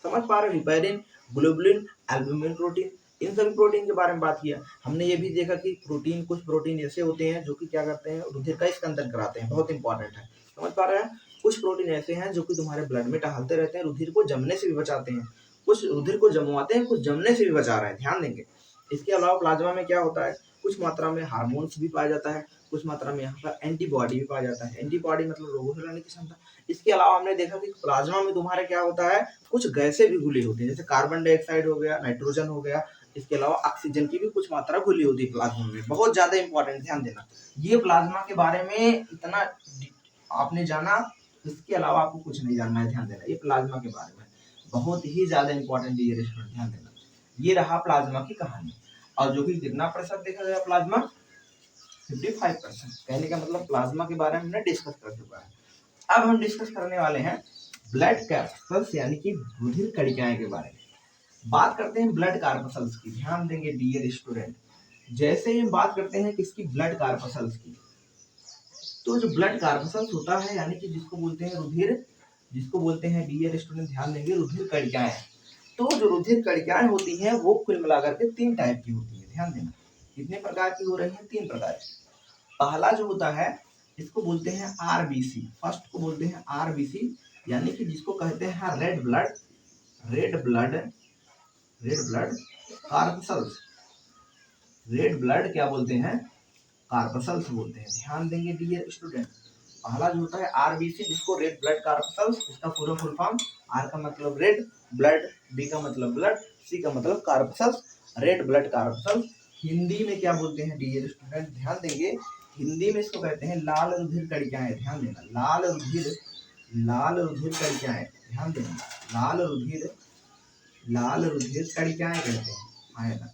समझ पा रहे हो, हिपैरिन, ग्लोबुलिन, एल्बुमिन प्रोटीन, इन सभी प्रोटीन के बारे में बात किया। हमने ये भी देखा कि प्रोटीन, कुछ प्रोटीन ऐसे होते हैं जो कि क्या करते हैं? रुधिर का स्कंदन कराते हैं, बहुत इंपॉर्टेंट है, समझ पा रहे हैं। कुछ प्रोटीन ऐसे हैं जो कि तुम्हारे ब्लड में टहलते रहते हैं, रुधिर को जमने से भी बचाते हैं, कुछ रुधिर को जमवाते हैं, कुछ जमने से भी बचा रहे हैं, ध्यान देंगे। इसके अलावा प्लाज्मा में क्या होता है? कुछ मात्रा में हार्मोन्स भी पाया जाता है, कुछ मात्रा में यहाँ पर एंटीबॉडी भी पाया जाता है। एंटीबॉडी मतलब रोगों से लड़ने की क्षमता। इसके अलावा हमने देखा कि प्लाज्मा में तुम्हारे क्या होता है? कुछ गैसें भी घुली होती है, जैसे कार्बन डाइऑक्साइड हो गया, नाइट्रोजन हो गया, इसके अलावा ऑक्सीजन की भी कुछ मात्रा घुली होती है प्लाज्मा में, बहुत ज्यादा इंपॉर्टेंट, ध्यान देना। ये प्लाज्मा के बारे में इतना आपने जाना, इसके अलावा आपको कुछ नहीं जानना है, ध्यान देना। ये प्लाज्मा के बारे में बहुत ही ज्यादा इंपॉर्टेंट है, ये स्टूडेंट ध्यान देना। ये रहा प्लाज्मा की कहानी। और जो कि कितना प्रतिशत देखा गया प्लाज्मा? 55%। कहने का मतलब प्लाज्मा के बारे में हमने डिस्कस कर चुका है। अब हम डिस्कस करने वाले हैं ब्लड कैप्सूल्स यानी कि रुधिर कणिकाएं के बारे में। बात करते हैं ब्लड कार्पसल्स की, ध्यान देंगे डियर स्टूडेंट। जैसे ही हम बात करते हैं किसकी? ब्लड कार्पसल्स की। तो जो ब्लड कार्पसल्स होता है यानी कि जिसको बोलते हैं रुधिर, जिसको बोलते हैं डियर स्टूडेंट ध्यान देंगे रुधिर कणिकाएं। तो जो रुधिर कणिकाएं होती हैं वो कुल मिलाकर के 3 टाइप की होती है, ध्यान देना। कितने प्रकार की हो रही है? 3 प्रकार की। पहला जो होता है इसको बोलते हैं आरबीसी, फर्स्ट को बोलते हैं आरबीसी, यानी कि जिसको कहते हैं red blood, red blood, red blood corpuscles, red blood क्या बोलते हैं? कार्पसल्स बोलते हैं, ध्यान देंगे डियर स्टूडेंट। पहला जो होता है आरबीसी, जिसको रेड ब्लड कार्पसल्स, इसका पूरा फुल फॉर्म, आर का मतलब रेड ब्लड, बी का मतलब ब्लड, सी का मतलब corpuscles, red blood corpuscles. Hindi में क्या बोलते हैं डियर स्टूडेंट? ध्यान देंगे, हिंदी में इसको कहते हैं लाल रुधिर कणिकाएं, ध्यान देना। लाल रुधिर, लाल रुधिर कणिकाएं, ध्यान देना। लाल रुधिर, लाल रुधिर कणिकाएं कहते हैं, हाँ ना,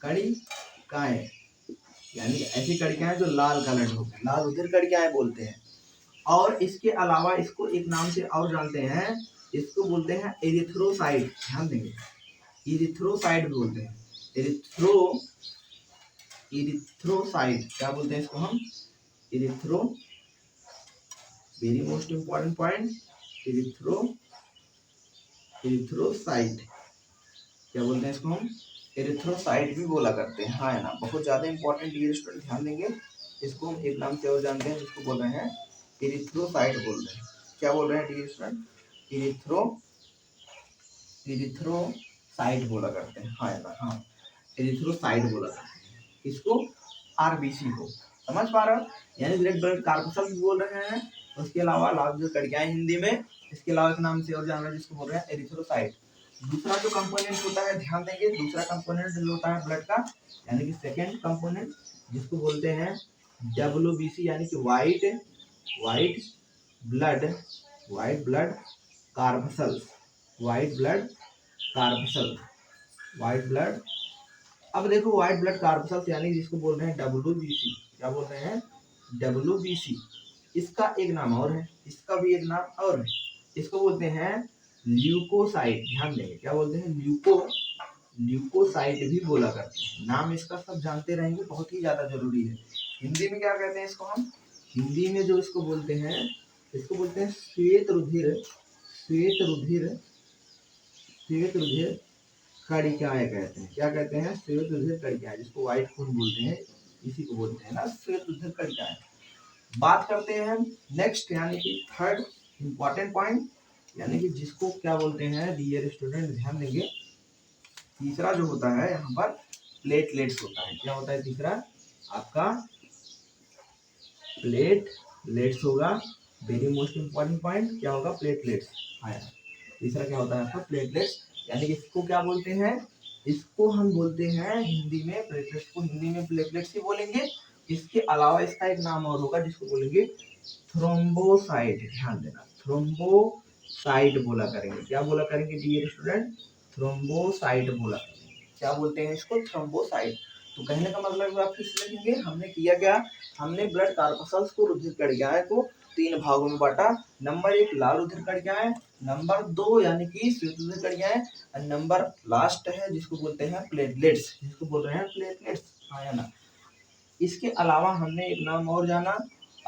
कणिकाएं यानी ऐसी कणिकाएं जो लाल कलर होती है, लाल रुधिर कणिकाएं बोलते हैं। और इसके अलावा इसको एक नाम से और जानते हैं, इसको बोलते हैं एरिथ्रोसाइट, ध्यान देंगे, इरिथ्रोसाइट भी बोलते हैं। इरिथ्रोसाइट क्या बोलते हैं इसको हम? Erythro, very most important point, erythrocyte, क्या बोलते हैं इसको हम एरिथ्रोसाइट भी बोला करते हैं, हाँ है ना। बहुत ज़्यादा इंपॉर्टेंट ये स्टूडेंट, ध्यान देंगे। इसको हम एक नाम से और जानते हैं, जिसको बोल रहे हैं एरिथ्रोसाइट बोल रहे हैं। क्या बोल रहे हैं डियर स्टूडेंट? एरिथ्रोसाइट बोला करते हैं, हाँ है ना, हाँ एरिथ्रोसाइट बोला करते हैं इसको, आरबीसी को। समझ पा रहे हो? यानी रेड ब्लड कॉर्पसल भी बोल रहे हैं। उसके अलावा लाल जो कड़ियाँ हिंदी में, इसके अलावा एक नाम से और जान रहे हैं जिसको बोल रहे हैं एरिथ्रोसाइट। दूसरा जो कंपोनेंट होता है, ध्यान देंगे, दूसरा कंपोनेंट जो होता है ब्लड का, यानी कि सेकेंड कंपोनेंट, जिसको बोलते हैं डब्ल्यूबीसी, यानी कि white blood corpuscles, white blood corpuscle, white blood. अब देखो व्हाइट ब्लड कार्पसल्स यानी जिसको बोल रहे हैं डब्ल्यूबीसी, क्या बोल रहे हैं? डब्ल्यूबीसी। इसका एक नाम और है, इसका भी एक नाम और है, इसको बोलते हैं ल्यूकोसाइट। ध्यान देंगे, क्या बोलते हैं? ल्यूकोसाइट भी बोला करते हैं। नाम इसका सब जानते रहेंगे, बहुत ही ज्यादा जरूरी है। हिंदी में क्या कहते हैं इसको हम? हिंदी में जो इसको बोलते हैं, इसको बोलते हैं श्वेत रुधिर, श्वेत रुधिर, श्वेत रुधिर कणिकाएं कहते हैं। क्या कहते हैं? श्वेत रुधिर कणिकाएं, जिसको व्हाइट खून बोलते हैं, इसी को बोलते हैं ना श्वेत रुधिर कणिकाएं। बात करते हैं हम नेक्स्ट, यानी कि थर्ड इंपॉर्टेंट पॉइंट, यानी कि जिसको क्या बोलते हैं डियर स्टूडेंट, ध्यान देंगे। तीसरा जो होता है यहाँ पर प्लेटलेट्स होता है। क्या होता है तीसरा? आपका प्लेटलेट्स होगा। वेरी मोस्ट इंपॉर्टेंट पॉइंट क्या होगा? प्लेटलेट्स। हाँ, तीसरा क्या होता है आपका? प्लेटलेट्स। यानी कि इसको क्या बोलते हैं? इसको हम बोलते हैं हिंदी में प्लेटलेट्स को, हिंदी में प्लेटलेट्स ही बोलेंगे। इसके अलावा इसका एक नाम और होगा, जिसको बोलेंगे थ्रोम्बोसाइट। ध्यान देना, थ्रोम्बोसाइट बोला करेंगे। क्या बोला करेंगे डियर स्टूडेंट? थ्रोम्बोसाइट बोला करेंगे। क्या बोलते हैं इसको? थ्रोम्बोसाइट। तो कहने का मतलब आप फिर से लिखेंगे, हमने किया क्या? हमने ब्लड कार्पसल्स को, रुधिर कणिकाएं को तीन भागों में बांटा। नंबर एक लाल रुधिर कणिकाएं, नंबर दो यानी कि श्वेत रुधिर कणिकाएं, और नंबर लास्ट है जिसको बोलते हैं प्लेटलेट्स, जिसको बोल रहे हैं प्लेटलेट्स, हाँ या ना। इसके अलावा हमने एक नाम और जाना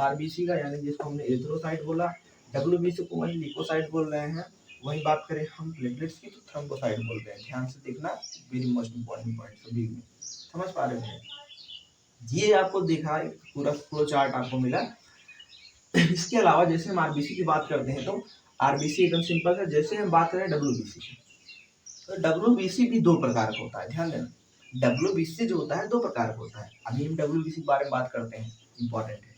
आरबीसी का, यानी जिसको हमने एरिथ्रोसाइट बोला। डब्ल्यूबीसी को वही ल्यूकोसाइट बोल रहे हैं। वही बात करें हम प्लेटलेट्स की, तो थ्रोम्बोसाइट बोल रहे हैं। ध्यान से देखना, वेरी मोस्ट इंपॉर्टेंट पॉइंट सभी में। समझ पा रहे हैं? ये आपको देखा, पूरा फ्लो चार्ट आपको मिला। इसके अलावा जैसे हम आरबीसी की बात करते हैं, तो आरबीसी एकदम सिंपल है। जैसे हम बात करें डब्ल्यूबीसी की, तो डब्ल्यूबीसी भी दो प्रकार का होता है। ध्यान देना, डब्ल्यूबीसी जो होता है दो प्रकार का होता है। अभी हम डब्ल्यूबीसी के बारे में बात करते हैं, इंपॉर्टेंट है।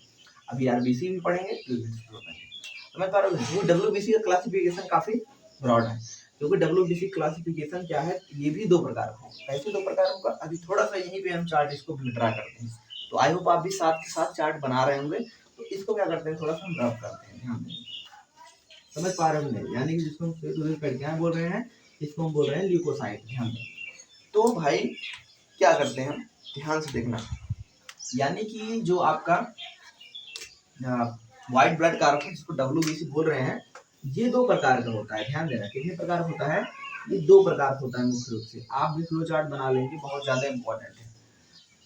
अभी आरबीसी भी पढ़ेंगे, समझ पा रहे हो? डब्ल्यूबीसी का क्लासिफिकेशन काफी ब्रॉड है, क्योंकि डब्ल्यूबीसी क्लासिफिकेशन क्या है, ये भी दो प्रकार का है। कैसे दो प्रकार होगा? अभी थोड़ा सा यहीं पे हम चार्ट इसको ड्रा करते हैं। तो आई होप आप भी साथ के साथ चार्ट बना रहे होंगे। तो इसको क्या करते हैं, थोड़ा सा हम रफ करते हैं, ध्यान दें। समझ पा रहे होंगे? यानी कि जिसको हम श्वेत रुधिर कणिकाएं बोल रहे हैं, इसको हम बोल रहे हैं ल्यूकोसाइट। ध्यान दें। तो भाई क्या करते हैं हम, ध्यान से देखना। यानी कि जो आपका व्हाइट ब्लड कार्पस, जिसको डब्ल्यूबीसी बोल रहे हैं, ये दो प्रकार का होता है। ध्यान देना, कितने प्रकार होता है? ये दो प्रकार होता है मुख्य रूप से। आप भी फ्लो चार्ट बना लेंगे, बहुत ज्यादा इंपॉर्टेंट है।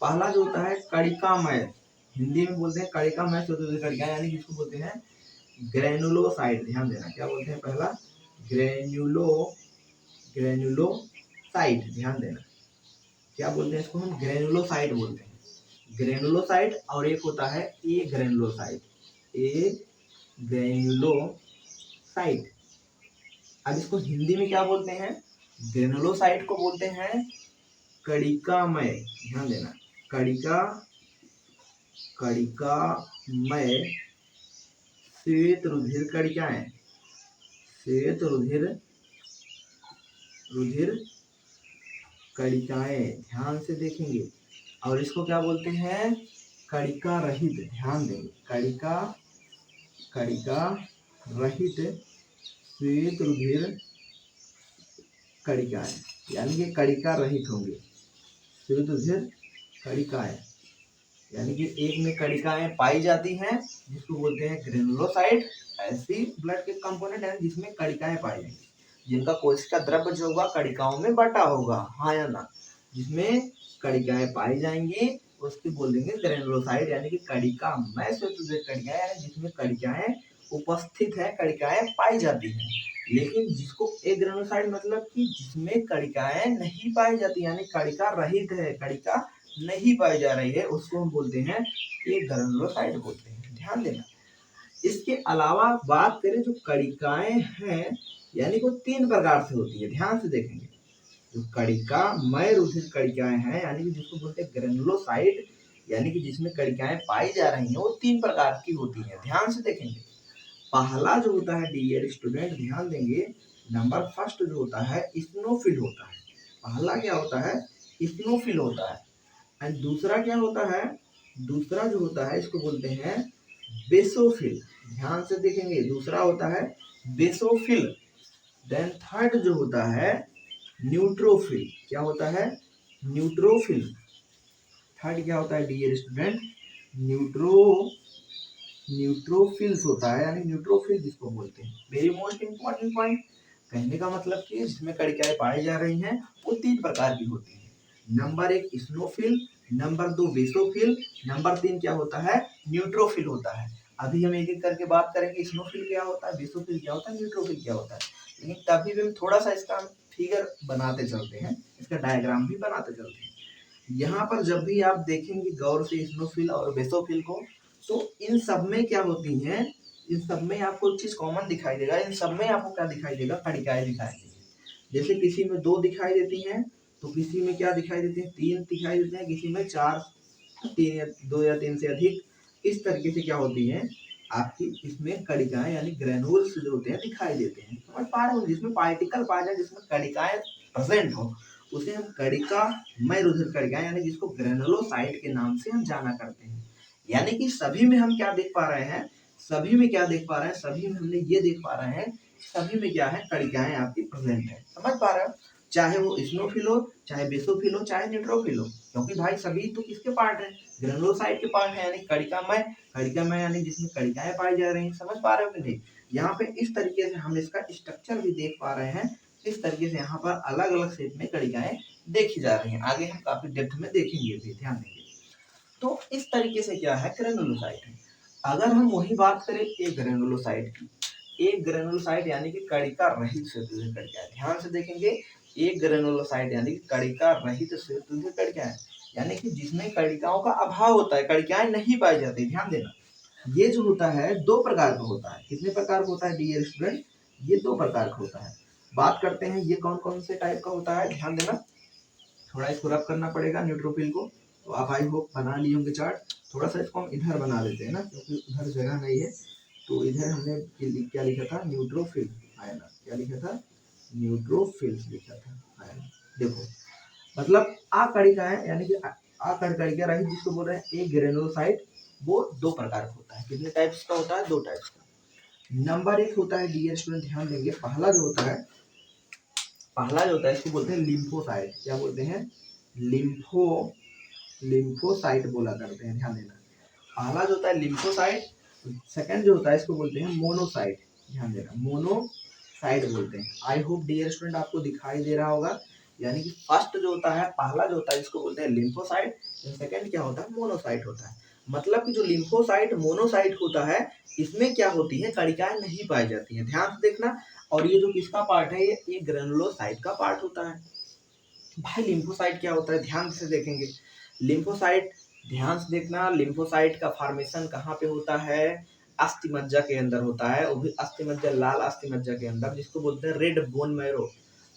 पहला जो होता है कणिकामय, हिंदी में बोलते हैं कणिकामय श्वेत रुधिर कणिका, यानी जिसको बोलते हैं ग्रेनुलोसाइट। ध्यान देना, क्या बोलते हैं? पहला ग्रेनुलोसाइट। ध्यान देना, क्या बोलते हैं इसको? हम ग्रेनुलोसाइट बोलते हैं, ग्रेनुलोसाइट। और एक होता है ए ग्रेनुलोसाइट, ए ग्रेनुलोसाइट। अब इसको हिंदी में क्या बोलते हैं? ग्रेनुलोसाइट को बोलते हैं कणिकामय। ध्यान देना, कणिकामय श्वेत रुधिर कणिकाएं, श्वेत रुधिर कणिकाएं। ध्यान से देखेंगे। और इसको क्या बोलते हैं? कणिका रहित। ध्यान देंगे, कणिका रहित श्वेत रुधिर कणिकाएं, यानी कि कणिका रहित होंगे श्वेत रुधिर कणिकाएं, यानी कि एक में कणिकाएं पाई जाती हैं, जिसको बोलते हैं ग्रेनुलोसाइट। ऐसी ब्लड के कंपोनेंट है जिसमें कणिकाएं पाई जाएंगी, जिनका कोशिका द्रव्य जो होगा कणिकाओं में बटा होगा, हाँ या ना। जिसमें कणिकाएं पाई जाएंगी उसकी बोल देंगे ग्रेनुलोसाइट, यानी कि कणिकामय श्वेत रुधिर कणिकाएं, यानी जिसमें कणिकाएं उपस्थित है, कणिकाएं पाई जाती हैं। लेकिन जिसको एग्रेनुलोसाइट मतलब कि जिसमें कणिकाएं नहीं पाई जाती, यानी कणिका रहित है, कणिका नहीं पाई जा रही है, उसको हम बोलते हैं एग्रेनुलोसाइट बोलते हैं। ध्यान देना। इसके अलावा बात करें जो कणिकाएं हैं, यानी वो 3 प्रकार से होती है। ध्यान से देखेंगे, जो कणिकामय रुधिर कणिकाएं हैं, यानी कि जिसको बोलते हैं ग्रेनुलोसाइट, यानी कि जिसमें कणिकाएं पाई जा रही हैं, वो 3 प्रकार की होती हैं। ध्यान से देखेंगे। पहला जो होता है डियर स्टूडेंट, ध्यान देंगे, नंबर फर्स्ट जो होता है इस्नोफिल होता है। पहला क्या होता है? इस्नोफिल होता है। एंड दूसरा क्या होता है? दूसरा जो होता है इसको बोलते हैं बेसोफिल। ध्यान से देखेंगे, दूसरा होता है बेसोफिल। देन थर्ड जो होता है न्यूट्रोफिल। क्या होता है? न्यूट्रोफिल। थर्ड क्या होता है डियर स्टूडेंट? न्यूट्रोफिल्स होता है, यानी न्यूट्रोफिल जिसको बोलते हैं। Very most important point. कहने का मतलब कि जिसमें कणिकाएं पाई जा रही हैं वो 3 प्रकार की होती हैं। Number 1 eosinophil, number 2 basophil, number 3 क्या होता है? न्यूट्रोफिल होता है। अभी हम एक एक करके बात करेंगे, इस्नोफिल क्या होता है, बेसोफिल क्या होता है, न्यूट्रोफिल क्या होता है। लेकिन तभी भी हम थोड़ा सा इसका फिगर बनाते चलते हैं, इसका डायग्राम भी बनाते चलते हैं। यहाँ पर जब भी आप देखेंगे गौर से इस्नोफिल और बेसोफिल को, तो इन सब में क्या होती हैं, इन सब में आपको एक चीज कॉमन दिखाई देगा। इन सब में आपको क्या दिखाई देगा? कणिकाएं दिखाई देगी। जैसे किसी में 2 दिखाई देती हैं, तो किसी में क्या दिखाई देती है? 3 दिखाई देते हैं, किसी में 4, 3 या 2 या 3 से अधिक। इस तरीके से क्या होती है आपकी इसमें कणिकाएं, यानी ग्रेनुल्स जो होते हैं दिखाई देते हैं। समझ पा रहे हो? जिसमें पार्टिकल पाया जाए, जिसमें कणिकाएं प्रेजेंट हो, उसे हम कणिकामय रुधिर कणिकाएं, यानी जिसको ग्रेनुलोसाइट के नाम से हम जाना करते हैं। यानी कि सभी में हम क्या देख पा रहे हैं? सभी में क्या देख पा रहे हैं? सभी में हमने ये देख पा रहे हैं, सभी में क्या है? कणिकाएं आपकी प्रेजेंट है। समझ पा रहे हो? चाहे वो इस्नोफिल हो, चाहे बेसोफिल हो, चाहे न्यूट्रोफिल हो, क्योंकि भाई सभी तो किसके पार्ट है? ग्रेनुलोसाइट के पार्ट है, यानी कणिकामय। कणिकामय यानी जिसमें कणिकाएं पाई जा रही हैं। समझ पा रहे हो कि नहीं? यहाँ पे इस तरीके से हम इसका स्ट्रक्चर भी देख पा रहे हैं। इस तरीके से यहाँ पर अलग अलग शेप में कणिकाएं देखी जा रही हैं। आगे हम काफी डेप्थ में देखेंगे भी, ध्यान देंगे। तो इस तरीके से क्या है? ग्रेनुलोसाइट है। अगर हम वही बात करें एक ग्रेनुलोसाइट की, एक ग्रेनुलोसाइट यानी कि कणिका रहित श्वेतद्रव्य कणिका है। ध्यान से देखेंगे, एक ग्रेनुलोसाइट यानी कि कणिका रहित श्वेतद्रव्य कणिका है, यानी कि जिसमें कणिकाओं का अभाव होता है, कणिकाएं नहीं पाई जाती। ध्यान देना, ये जो होता है 2 प्रकार का होता है। कितने प्रकार का होता है डियर स्टूडेंट? ये 2 प्रकार का होता है। बात करते हैं ये कौन कौन से टाइप का होता है। ध्यान देना, थोड़ा इसको रब करना पड़ेगा न्यूट्रोफिल को। तो आप आई होप बना लिए होंगे चार्ट। थोड़ा सा इसको हम इधर बना देते हैं ना, क्योंकि उधर जगह नहीं है। तो इधर हमने क्या लिखा था? न्यूट्रोफिल आया ना। क्या लिखा था? न्यूट्रोफिल्स लिखा था आया ना। देखो, मतलब कणिकाएं, यानी कि कणिका रहित जिसको बोल रहे हैं एक ग्रेनुलोसाइट, वो 2 प्रकार का होता है। कितने टाइप्स का होता है? 2 टाइप्स का। नंबर 1 होता है डियर स्टूडेंट, ध्यान देंगे, पहला जो होता है इसको बोलते हैं लिम्फोसाइट। क्या बोलते हैं? लिम्फोसाइट बोला करते हैं। ध्यान देना, पहला जो होता है लिम्फोसाइट। सेकंड जो होता है इसको बोलते हैं मोनोसाइट। ध्यान देना, मोनोसाइट बोलते हैं। आई होप डियर स्टूडेंट आपको दिखाई दे रहा होगा। यानी कि फर्स्ट जो होता है, पहला जो होता है इसको बोलते हैं लिम्फोसाइट, सेकंड क्या होता है? मोनोसाइट होता है। मतलब कि जो लिम्फोसाइट मोनोसाइट होता है, इसमें क्या होती है? कणिकाएं नहीं पाई जाती हैं। ध्यान से देखना। और ये जो किसका पार्ट है? ये ग्रेनुलोसाइट का पार्ट होता है। भाई लिम्फोसाइट क्या होता है? ध्यान से देखेंगे, लिम्फोसाइट, ध्यान से देखना, लिम्फोसाइट का फॉर्मेशन कहाँ पे होता है? अस्थि मज्जा के अंदर होता है, वो भी अस्थि मज्जा, लाल अस्थि मज्जा के अंदर, जिसको बोलते हैं रेड बोन मैरो।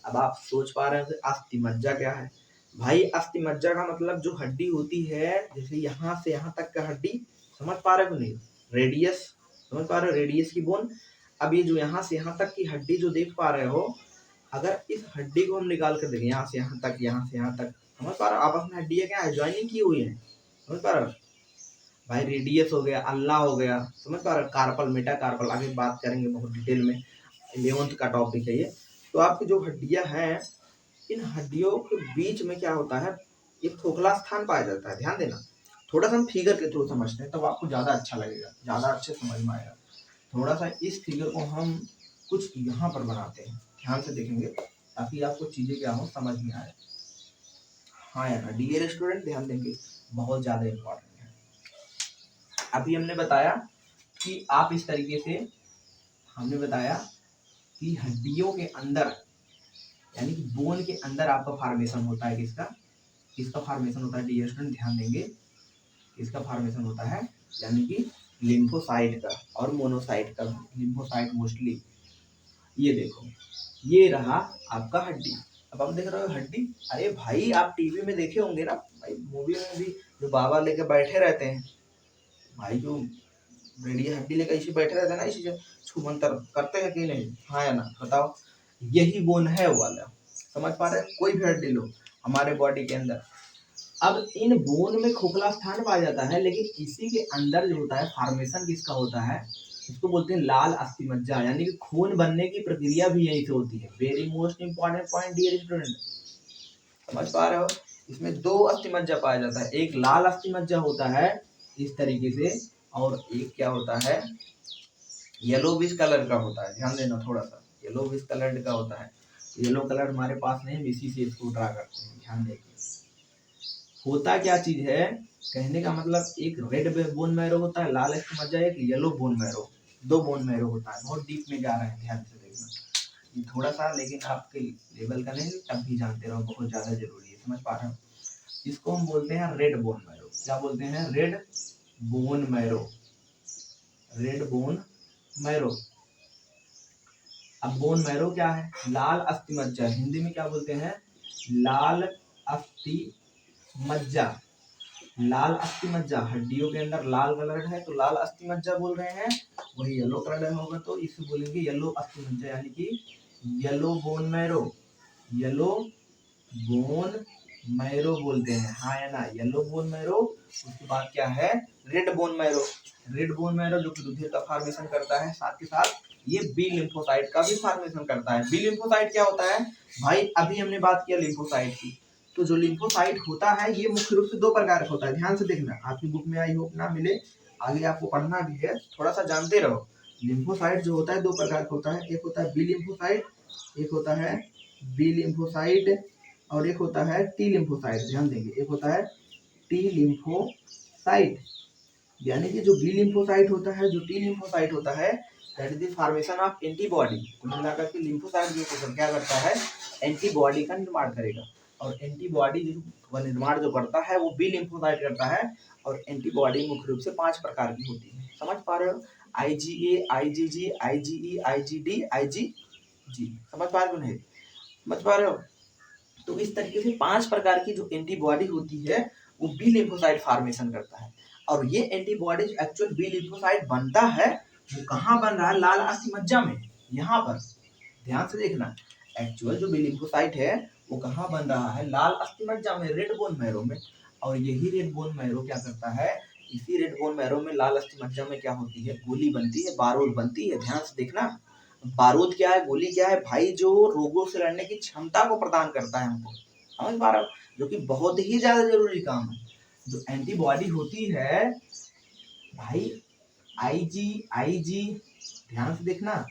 अब आप सोच पा रहे हैं अस्थि मज्जा क्या है? भाई अस्थि मज्जा का मतलब जो हड्डी होती है, जैसे यहाँ से यहाँ तक का हड्डी, समझ पा रहे हो नहीं? रेडियस, समझ पा रहे हो? रेडियस की बोन। अब ये जो यहाँ से यहाँ तक की हड्डी जो देख पा रहे हो, अगर इस हड्डी को हम निकाल कर देखें यहाँ से यहाँ तक, यहाँ से यहाँ तक, समझ पा रहे हो? आपस में हड्डियाँ क्या है? ज्वाइनिंग की हुई है। समझ पा रहे हो? भाई रेडियस हो गया, अल्ला हो गया, समझ पा रहे हो? कार्पल, मेटा कार्पल, आगे बात करेंगे बहुत डिटेल में, 11th का टॉपिक है ये। तो आपकी जो हड्डियाँ हैं, इन हड्डियों के बीच में क्या होता है? एक खोखला स्थान पाया जाता है। ध्यान देना, थोड़ा सा हम फिगर के थ्रू समझते हैं, तब आपको ज्यादा अच्छा लगेगा, ज्यादा अच्छे समझ में आएगा। थोड़ा सा इस फिगर को हम कुछ यहाँ पर बनाते हैं, ध्यान से देखेंगे, ताकि आपको चीजें क्या हो, समझ में आए। हाँ यार डियर स्टूडेंट, ध्यान देंगे, बहुत ज्यादा इम्पोर्टेंट है। अभी हमने बताया कि आप इस तरीके से, हमने बताया कि हड्डियों के अंदर यानी कि बोन के अंदर आपका फॉर्मेशन होता है किसका फॉर्मेशन होता है डियर स्टूडेंट, ध्यान देंगे, इसका फॉर्मेशन होता है यानी कि लिम्फोसाइट का और मोनोसाइट का। लिम्फोसाइट मोस्टली, ये देखो ये रहा आपका हड्डी। अब आप देख रहे हो हड्डी, अरे भाई आप टीवी में देखे होंगे ना भाई, मूवी में भी जो बाबा लेके बैठे रहते हैं भाई, जो रेडिया हड्डी लेकर इसी बैठे रहते हैं ना, इसी से छूमंतर करते हैं कि नहीं, हाँ या ना बताओ, यही बोन है वो वाला। समझ पा रहे हैं, कोई भी हड्डी लो हमारे बॉडी के अंदर, अब इन बोन में खोखला स्थान पाया जाता है, लेकिन इसी के अंदर जो होता है फॉर्मेशन किसका होता है, इसको बोलते हैं लाल अस्थिमज्जा, यानी कि खून बनने की प्रक्रिया भी यहीं से होती है। Very most important point dear student, समझ पा रहे हो, इसमें दो अस्थिमज्जा पाया जाता है, एक लाल अस्थिमज्जा होता है इस तरीके से, और एक क्या होता है येलोविश कलर का होता है। ध्यान देना थोड़ा सा, येलोविश कलर का होता है। येलो कलर हमारे पास नहीं, हम इसी से इसको ड्रा करते हैं। ध्यान देखिए होता क्या चीज है, कहने का मतलब एक रेड बोन मैरो होता है, लाल अस्थिमज्जा, एक येलो बोन मैरो, दो बोन मैरो होता है। बहुत डीप में जा रहे हैं, ध्यान से देखना, ये थोड़ा सा लेकिन आपके लेवल का नहीं, तब भी जानते रहो, बहुत ज्यादा जरूरी है। समझ पा रहे हो, इसको हम बोलते हैं रेड बोन मैरो। क्या बोलते हैं, red bone marrow, red bone marrow. अब बोन मैरो क्या है, लाल अस्थिमज्जा, हिंदी में क्या बोलते हैं, लाल अस्थिमज्जा। लाल अस्थिमज्जा, हड्डियों के अंदर लाल कलर है तो लाल अस्थिमज्जा बोल रहे हैं, वही येलो कलर होगा तो इसे बोलेंगे येलो अस्थिमज्जा, यानी कि yellow bone marrow, yellow bone marrow बोलते हैं, हाँ या ना, येलो बोन मैरो। उसके बाद क्या है, red bone marrow, red bone marrow जो कि रुधिर का फॉर्मेशन करता है, साथ के साथ ये बी लिम्फोसाइट का भी फॉर्मेशन करता है। बी लिम्फोसाइट क्या होता है भाई, अभी हमने बात किया लिम्फोसाइट की, तो जो लिम्फोसाइट होता है ये मुख्य रूप से दो प्रकार का होता है। ध्यान से देखना, आपकी बुक में आई होप ना मिले, आगे आपको पढ़ना भी है, थोड़ा सा जानते रहो। लिम्फोसाइट जो होता है दो प्रकार का होता है, एक होता है बी लिम्फोसाइट, एक होता है बी लिम्फोसाइट, और एक होता है टी लिम्फोसाइट। ध्यान देंगे, एक होता है टी लिम्फोसाइट, यानी कि जो बी लिम्फोसाइट होता है, जो टी लिम्फोसाइट होता है, that is the formation of antibody. कुल मिलाकर के लिम्फोसाइट जो क्या करता है, एंटीबॉडी का निर्माण करेगा, और एंटीबॉडी का निर्माण जो करता है वो बी लिम्फोसाइट करता है। और एंटीबॉडी मुख्य रूप से 5 प्रकार की होती है। समझ पा रहे हो, IgA, IgG, IgE, IgD, IgG, समझ पा रहे हो नहीं, समझ पा रहे हो। तो इस तरीके से 5 प्रकार की जो एंटीबॉडी होती है वो बी लिम्फोसाइट फॉर्मेशन करता है। और ये एंटीबॉडी एक्चुअल बी लिम्फोसाइट बनता है, वो कहाँ बन रहा है, लाल अस्थिमज्जा में, यहाँ पर ध्यान से देखना, एक्चुअल जो बी लिम्फोसाइट है वो कहाँ बन रहा है, लाल अस्थिमज्जा में, रेड बोन मैरो में। और यही रेड बोन मैरो क्या करता है, इसी रेड बोन मैरो में लाल अस्थिमज्जा में क्या होती है, गोली बनती है, बारूद बनती है। ध्यान से देखना, बारूद क्या है, गोली क्या है भाई, जो रोगों से लड़ने की क्षमता को प्रदान करता है हमको। समझ पा रहे हो, जो कि बहुत ही ज्यादा जरूरी काम है। जो एंटीबॉडी होती है भाई, आईजी, ध्यान से देखना,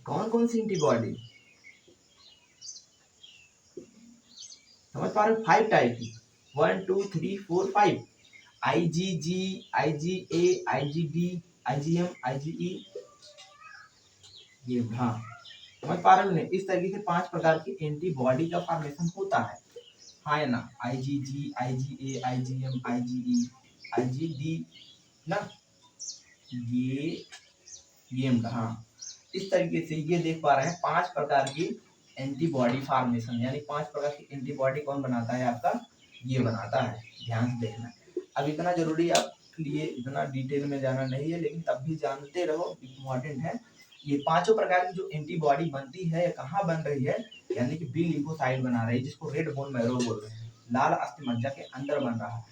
कौन कौन सी एंटीबॉडी, समझ पा रहे हो, 5 टाइप की, 1 2 3 4 5, IgG, IgA, IgD, IgM, IgE, ये, हाँ समझ पा रहे हो नहीं, इस तरीके से 5 प्रकार की एंटीबॉडी का फॉर्मेशन होता है, हाँ या ना, IgG, IgA, IgM, IgE, IgD ना, ये गेम का, हाँ इस तरीके से ये देख पा रहे हैं 5 प्रकार की एंटीबॉडी फॉर्मेशन, यानी 5 प्रकार की एंटीबॉडी कौन बनाता है, आपका ये बनाता है। ध्यान से देखना, अब इतना जरूरी आपके लिए इतना डिटेल में जाना नहीं है, लेकिन तब भी जानते रहो, इम्पोर्टेंट है। ये 5 प्रकार की जो एंटीबॉडी बनती है कहाँ बन रही है, यानी कि बी लिम्फोसाइट बना रही है, जिसको रेड बोन मैरो बोल रहे हैं, लाल अस्थिमज्जा के अंदर बन रहा है।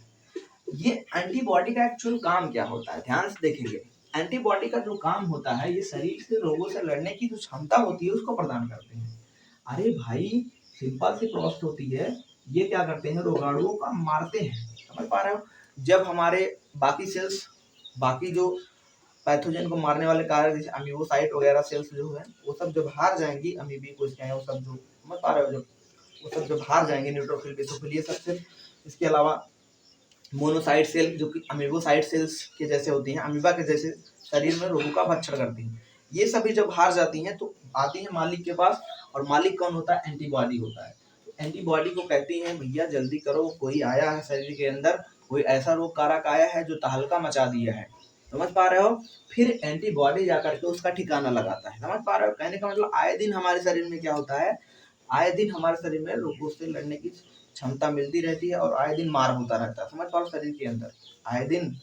ये एंटीबॉडी का एक्चुअल काम क्या होता है, ध्यान से देखेंगे, एंटीबॉडी का जो काम होता है, ये शरीर से रोगों से लड़ने की जो क्षमता होती है उसको प्रदान करते हैं। अरे भाई सिंपल सी प्रोसेस होती है, ये क्या करते हैं, रोगाणुओं का मारते हैं। समझ पा रहे हो, जब हमारे बाकी सेल्स, बाकी जो पैथोजन को मारने वाले कारक जैसे अमीबोसाइट वगैरह सेल्स जो है, वो सब जब हार जाएंगी, अमीबी कोशिकाएं क्या है वो सब, जो समझ पा रहे हो, जब वो सब जब हार जाएंगे, न्यूट्रोफिल बेसोफिल ये सब सेल, इसके अलावा मोनोसाइट सेल जो कि अमीबोसाइट सेल्स के जैसे होती हैं, अमीबा के जैसे शरीर में रोगों का भक्षण करती हैं, ये सभी जब हार जाती हैं तो आती हैं मालिक के पास, और मालिक कौन होता है? एंटीबॉडी होता है। एंटीबॉडी को कहती हैं भैया जल्दी करो, कोई आया है शरीर के अंदर, कोई ऐसा रोग कारक आया है जो तहलका मचा दिया है, समझ पा रहे हो? फिर एंटीबॉडी जाकर के उसका ठिकाना लगाता है, समझ पा रहे हो? कहने का मतलब आए दिन हमारे शरीर में क्या होता है, आए दिन हमारे शरीर में रोगों से लड़ने की क्षमता मिलती रहती है, और आए दिन मार होता रहता है, समझ पा रहे हो? शरीर के अंदर आए दिन,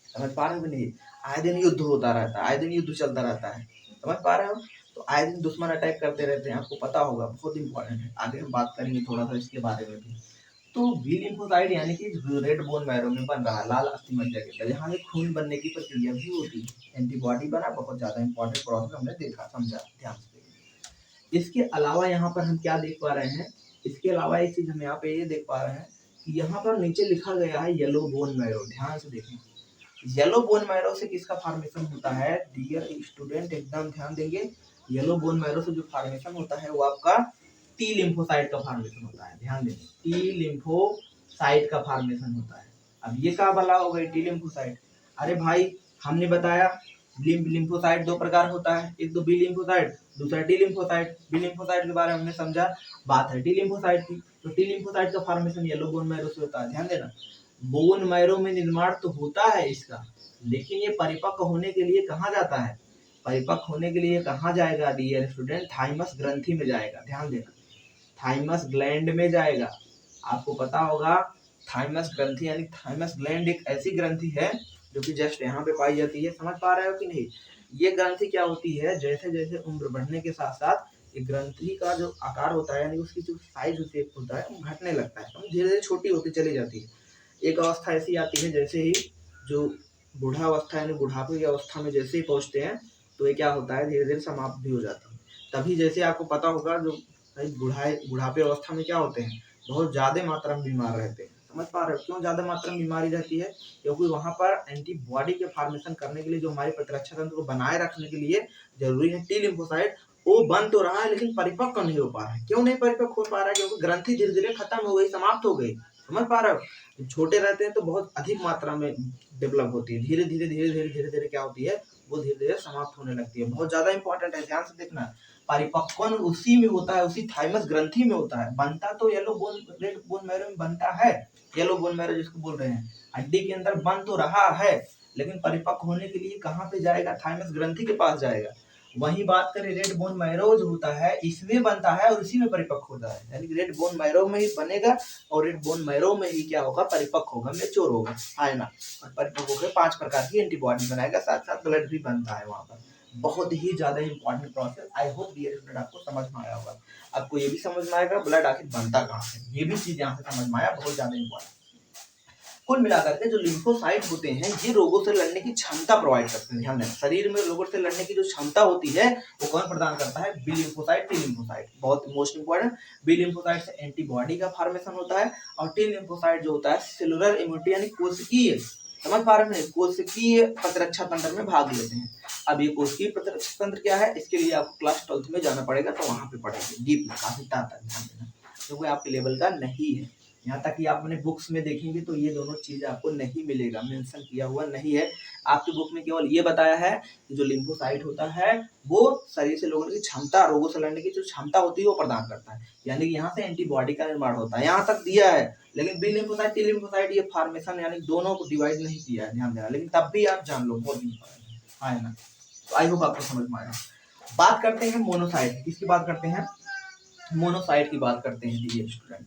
समझ पा रहे हो कि नहीं, आए दिन युद्ध होता रहता है, आए दिन युद्ध चलता रहता है, समझ पा रहे हो? तो आए दिन दुश्मन अटैक करते रहते हैं, आपको पता होगा, बहुत इंपॉर्टेंट है, आगे हम बात करेंगे थोड़ा सा इसके बारे में भी। तो बी लिम्फोसाइट यानी कि रेड बोन मैरो में बन रहा है, लाल अस्थि मज्जा के अंदर, यहाँ से खून बनने की प्रक्रिया भी होती है, एंटीबॉडी बना, बहुत ज्यादा इंपॉर्टेंट प्रोसेस हमने देखा समझा, ध्यान से। इसके अलावा यहाँ पर हम क्या देख पा रहे हैं, इसके अलावा एक चीज हम यहाँ पे ये देख पा रहे हैं कि यहाँ पर नीचे लिखा गया है येलो बोन मैरो, ध्यान से देखें। येलो बोन मैरो से किसका फॉर्मेशन होता है डियर स्टूडेंट, एकदम ध्यान देंगे। येलो बोन मैरो से जो फॉर्मेशन होता है वो आपका टी लिम्फोसाइट का फॉर्मेशन होता है, ध्यान देंगे, टी लिम्फोसाइट का फॉर्मेशन होता है। अब ये क्या भला हो गई टी लिम्फोसाइट? अरे भाई हमने बताया लिम्फोसाइट दो प्रकार होता है, एक तो बी लिम्फोसाइट, दूसरा टी लिम्फोसाइट। बी लिम्फोसाइट के बारे में हमने समझा, बात है टी लिम्फोसाइट की, तो टी लिम्फोसाइट का फॉर्मेशन येलो बोन मैरो से होता है, ध्यान देना। बोन मैरो में निर्माण तो होता है इसका, लेकिन ये परिपक्व होने के लिए कहाँ जाता है? परिपक्व होने के लिए कहाँ जाएगा डियर स्टूडेंट? थाइमस ग्रंथि में जाएगा, ध्यान देना, थाइमस ग्लैंड में जाएगा। आपको पता होगा थाइमस ग्रंथि यानी थाइमस ग्लैंड एक ऐसी ग्रंथि है जो कि जस्ट यहाँ पे पाई जाती है, समझ पा रहे हो कि नहीं? ये ग्रंथि क्या होती है, जैसे जैसे उम्र बढ़ने के साथ साथ ये ग्रंथि का जो आकार होता है यानी उसकी जो साइज होता है वो घटने लगता है, धीरे धीरे छोटी होती चली जाती है। एक अवस्था ऐसी आती है जैसे ही जो बूढ़ावस्था यानी बुढ़ापे की अवस्था में जैसे ही पहुंचते हैं तो ये क्या होता है, धीरे धीरे समाप्त भी हो जाती है। तभी जैसे आपको पता होगा जो बुढ़ापे अवस्था में क्या होते हैं, बहुत ज्यादा मात्रा में बीमार रहते हैं, समझ पा रहे हो? क्यों ज्यादा मात्रा में बीमारी रहती है? क्योंकि वहां पर एंटीबॉडी के फॉर्मेशन करने के लिए, जो हमारे प्रतिरक्षा तंत्र को बनाए रखने के लिए जरूरी है टी लिम्फोसाइट, वो बन तो रहा है लेकिन परिपक्व नहीं हो पा रहा है। क्यों नहीं परिपक्व हो पा रहा है? क्योंकि ग्रंथि धीरे धीरे खत्म हो गई, समाप्त हो गई, समझ पा रहे हो? छोटे रहते हैं तो बहुत अधिक मात्रा में डेवलप होती है, धीरे धीरे धीरे धीरे धीरे धीरे क्या होती है, वो धीरे धीरे समाप्त होने लगती है। बहुत ज्यादा इंपॉर्टेंट है, ध्यान से देखना। परिपक्वन उसी में होता है, उसी थाइमस ग्रंथि में होता है। बनता तो yellow bone red bone marrow में बनता है, येलो बोन मैरो जिसको बोल रहे हैं, हड्डी के अंदर बन तो रहा है, लेकिन परिपक्व होने के लिए कहाँ पे जाएगा? थाइमस ग्रंथि के पास जाएगा। वही बात करें रेड बोन मैरो जो होता है इसमें बनता है और इसी में परिपक्व होता है, यानी रेड बोन मैरो में ही बनेगा और रेड बोन मैरो में ही क्या होगा, परिपक्व होगा, मेच्योर होगा, है ना। और परिपक्व होकर 5 प्रकार की एंटीबॉडी बनाएगा, साथ साथ ब्लड भी बनता है वहां पर। बहुत ही ज्यादा important process. I hope dear student आपको समझ में आया होगा। आपको ये भी समझ में आएगा ब्लड आखिर बनता कहाँ से, ये भी चीज यहाँ से समझ में आया, बहुत ज्यादा इंपॉर्टेंट। कुल मिलाकर के जो लिम्फोसाइट होते हैं ये रोगों से लड़ने की क्षमता प्रोवाइड करते हैं, ध्यान देना। शरीर में रोगों से लड़ने की जो क्षमता होती है वो कौन प्रदान करता है? बी लिम्फोसाइट, टी लिम्फोसाइट, बहुत मोस्ट इंपॉर्टेंट। बी लिम्फोसाइट से एंटीबॉडी का फॉर्मेशन होता है, और टी लिम्फोसाइट जो होता है सेलुलर इम्यूनिटी यानी कोशिकीय, समझ पा रहे हैं, कोशिकीय प्रतिरक्षा तंत्र में भाग लेते हैं। अब ये कोशिकीय प्रतिरक्षा तंत्र क्या है, इसके लिए आपको क्लास 12th में जाना पड़ेगा, तो वहां पे पढ़ेंगे डीप में, काफी तक ध्यान देना, क्योंकि आपके लेवल का नहीं है। यहाँ तक कि आप अपने बुक्स में देखेंगे तो ये दोनों चीज आपको नहीं मिलेगा, मेंशन किया हुआ नहीं है। आपकी बुक में केवल ये बताया है कि जो लिम्फोसाइट होता है वो शरीर से लोगों की क्षमता, रोगों से लड़ने की जो क्षमता होती है वो प्रदान करता है, यानी कि यहाँ से एंटीबॉडी का निर्माण होता है, यहाँ तक दिया है। लेकिन बी लिम्फोसाइट, टी लिम्फोसाइट ये फॉर्मेशन यानी दोनों को डिवाइड नहीं किया है, ध्यान देना, लेकिन तब भी आप जान लो, बहुत इंपॉर्टेंट है ना। तो आई होप आपको समझ में आया। बात करते हैं मोनोसाइट, किसकी बात करते हैं? मोनोसाइट की बात करते हैं डियर स्टूडेंट।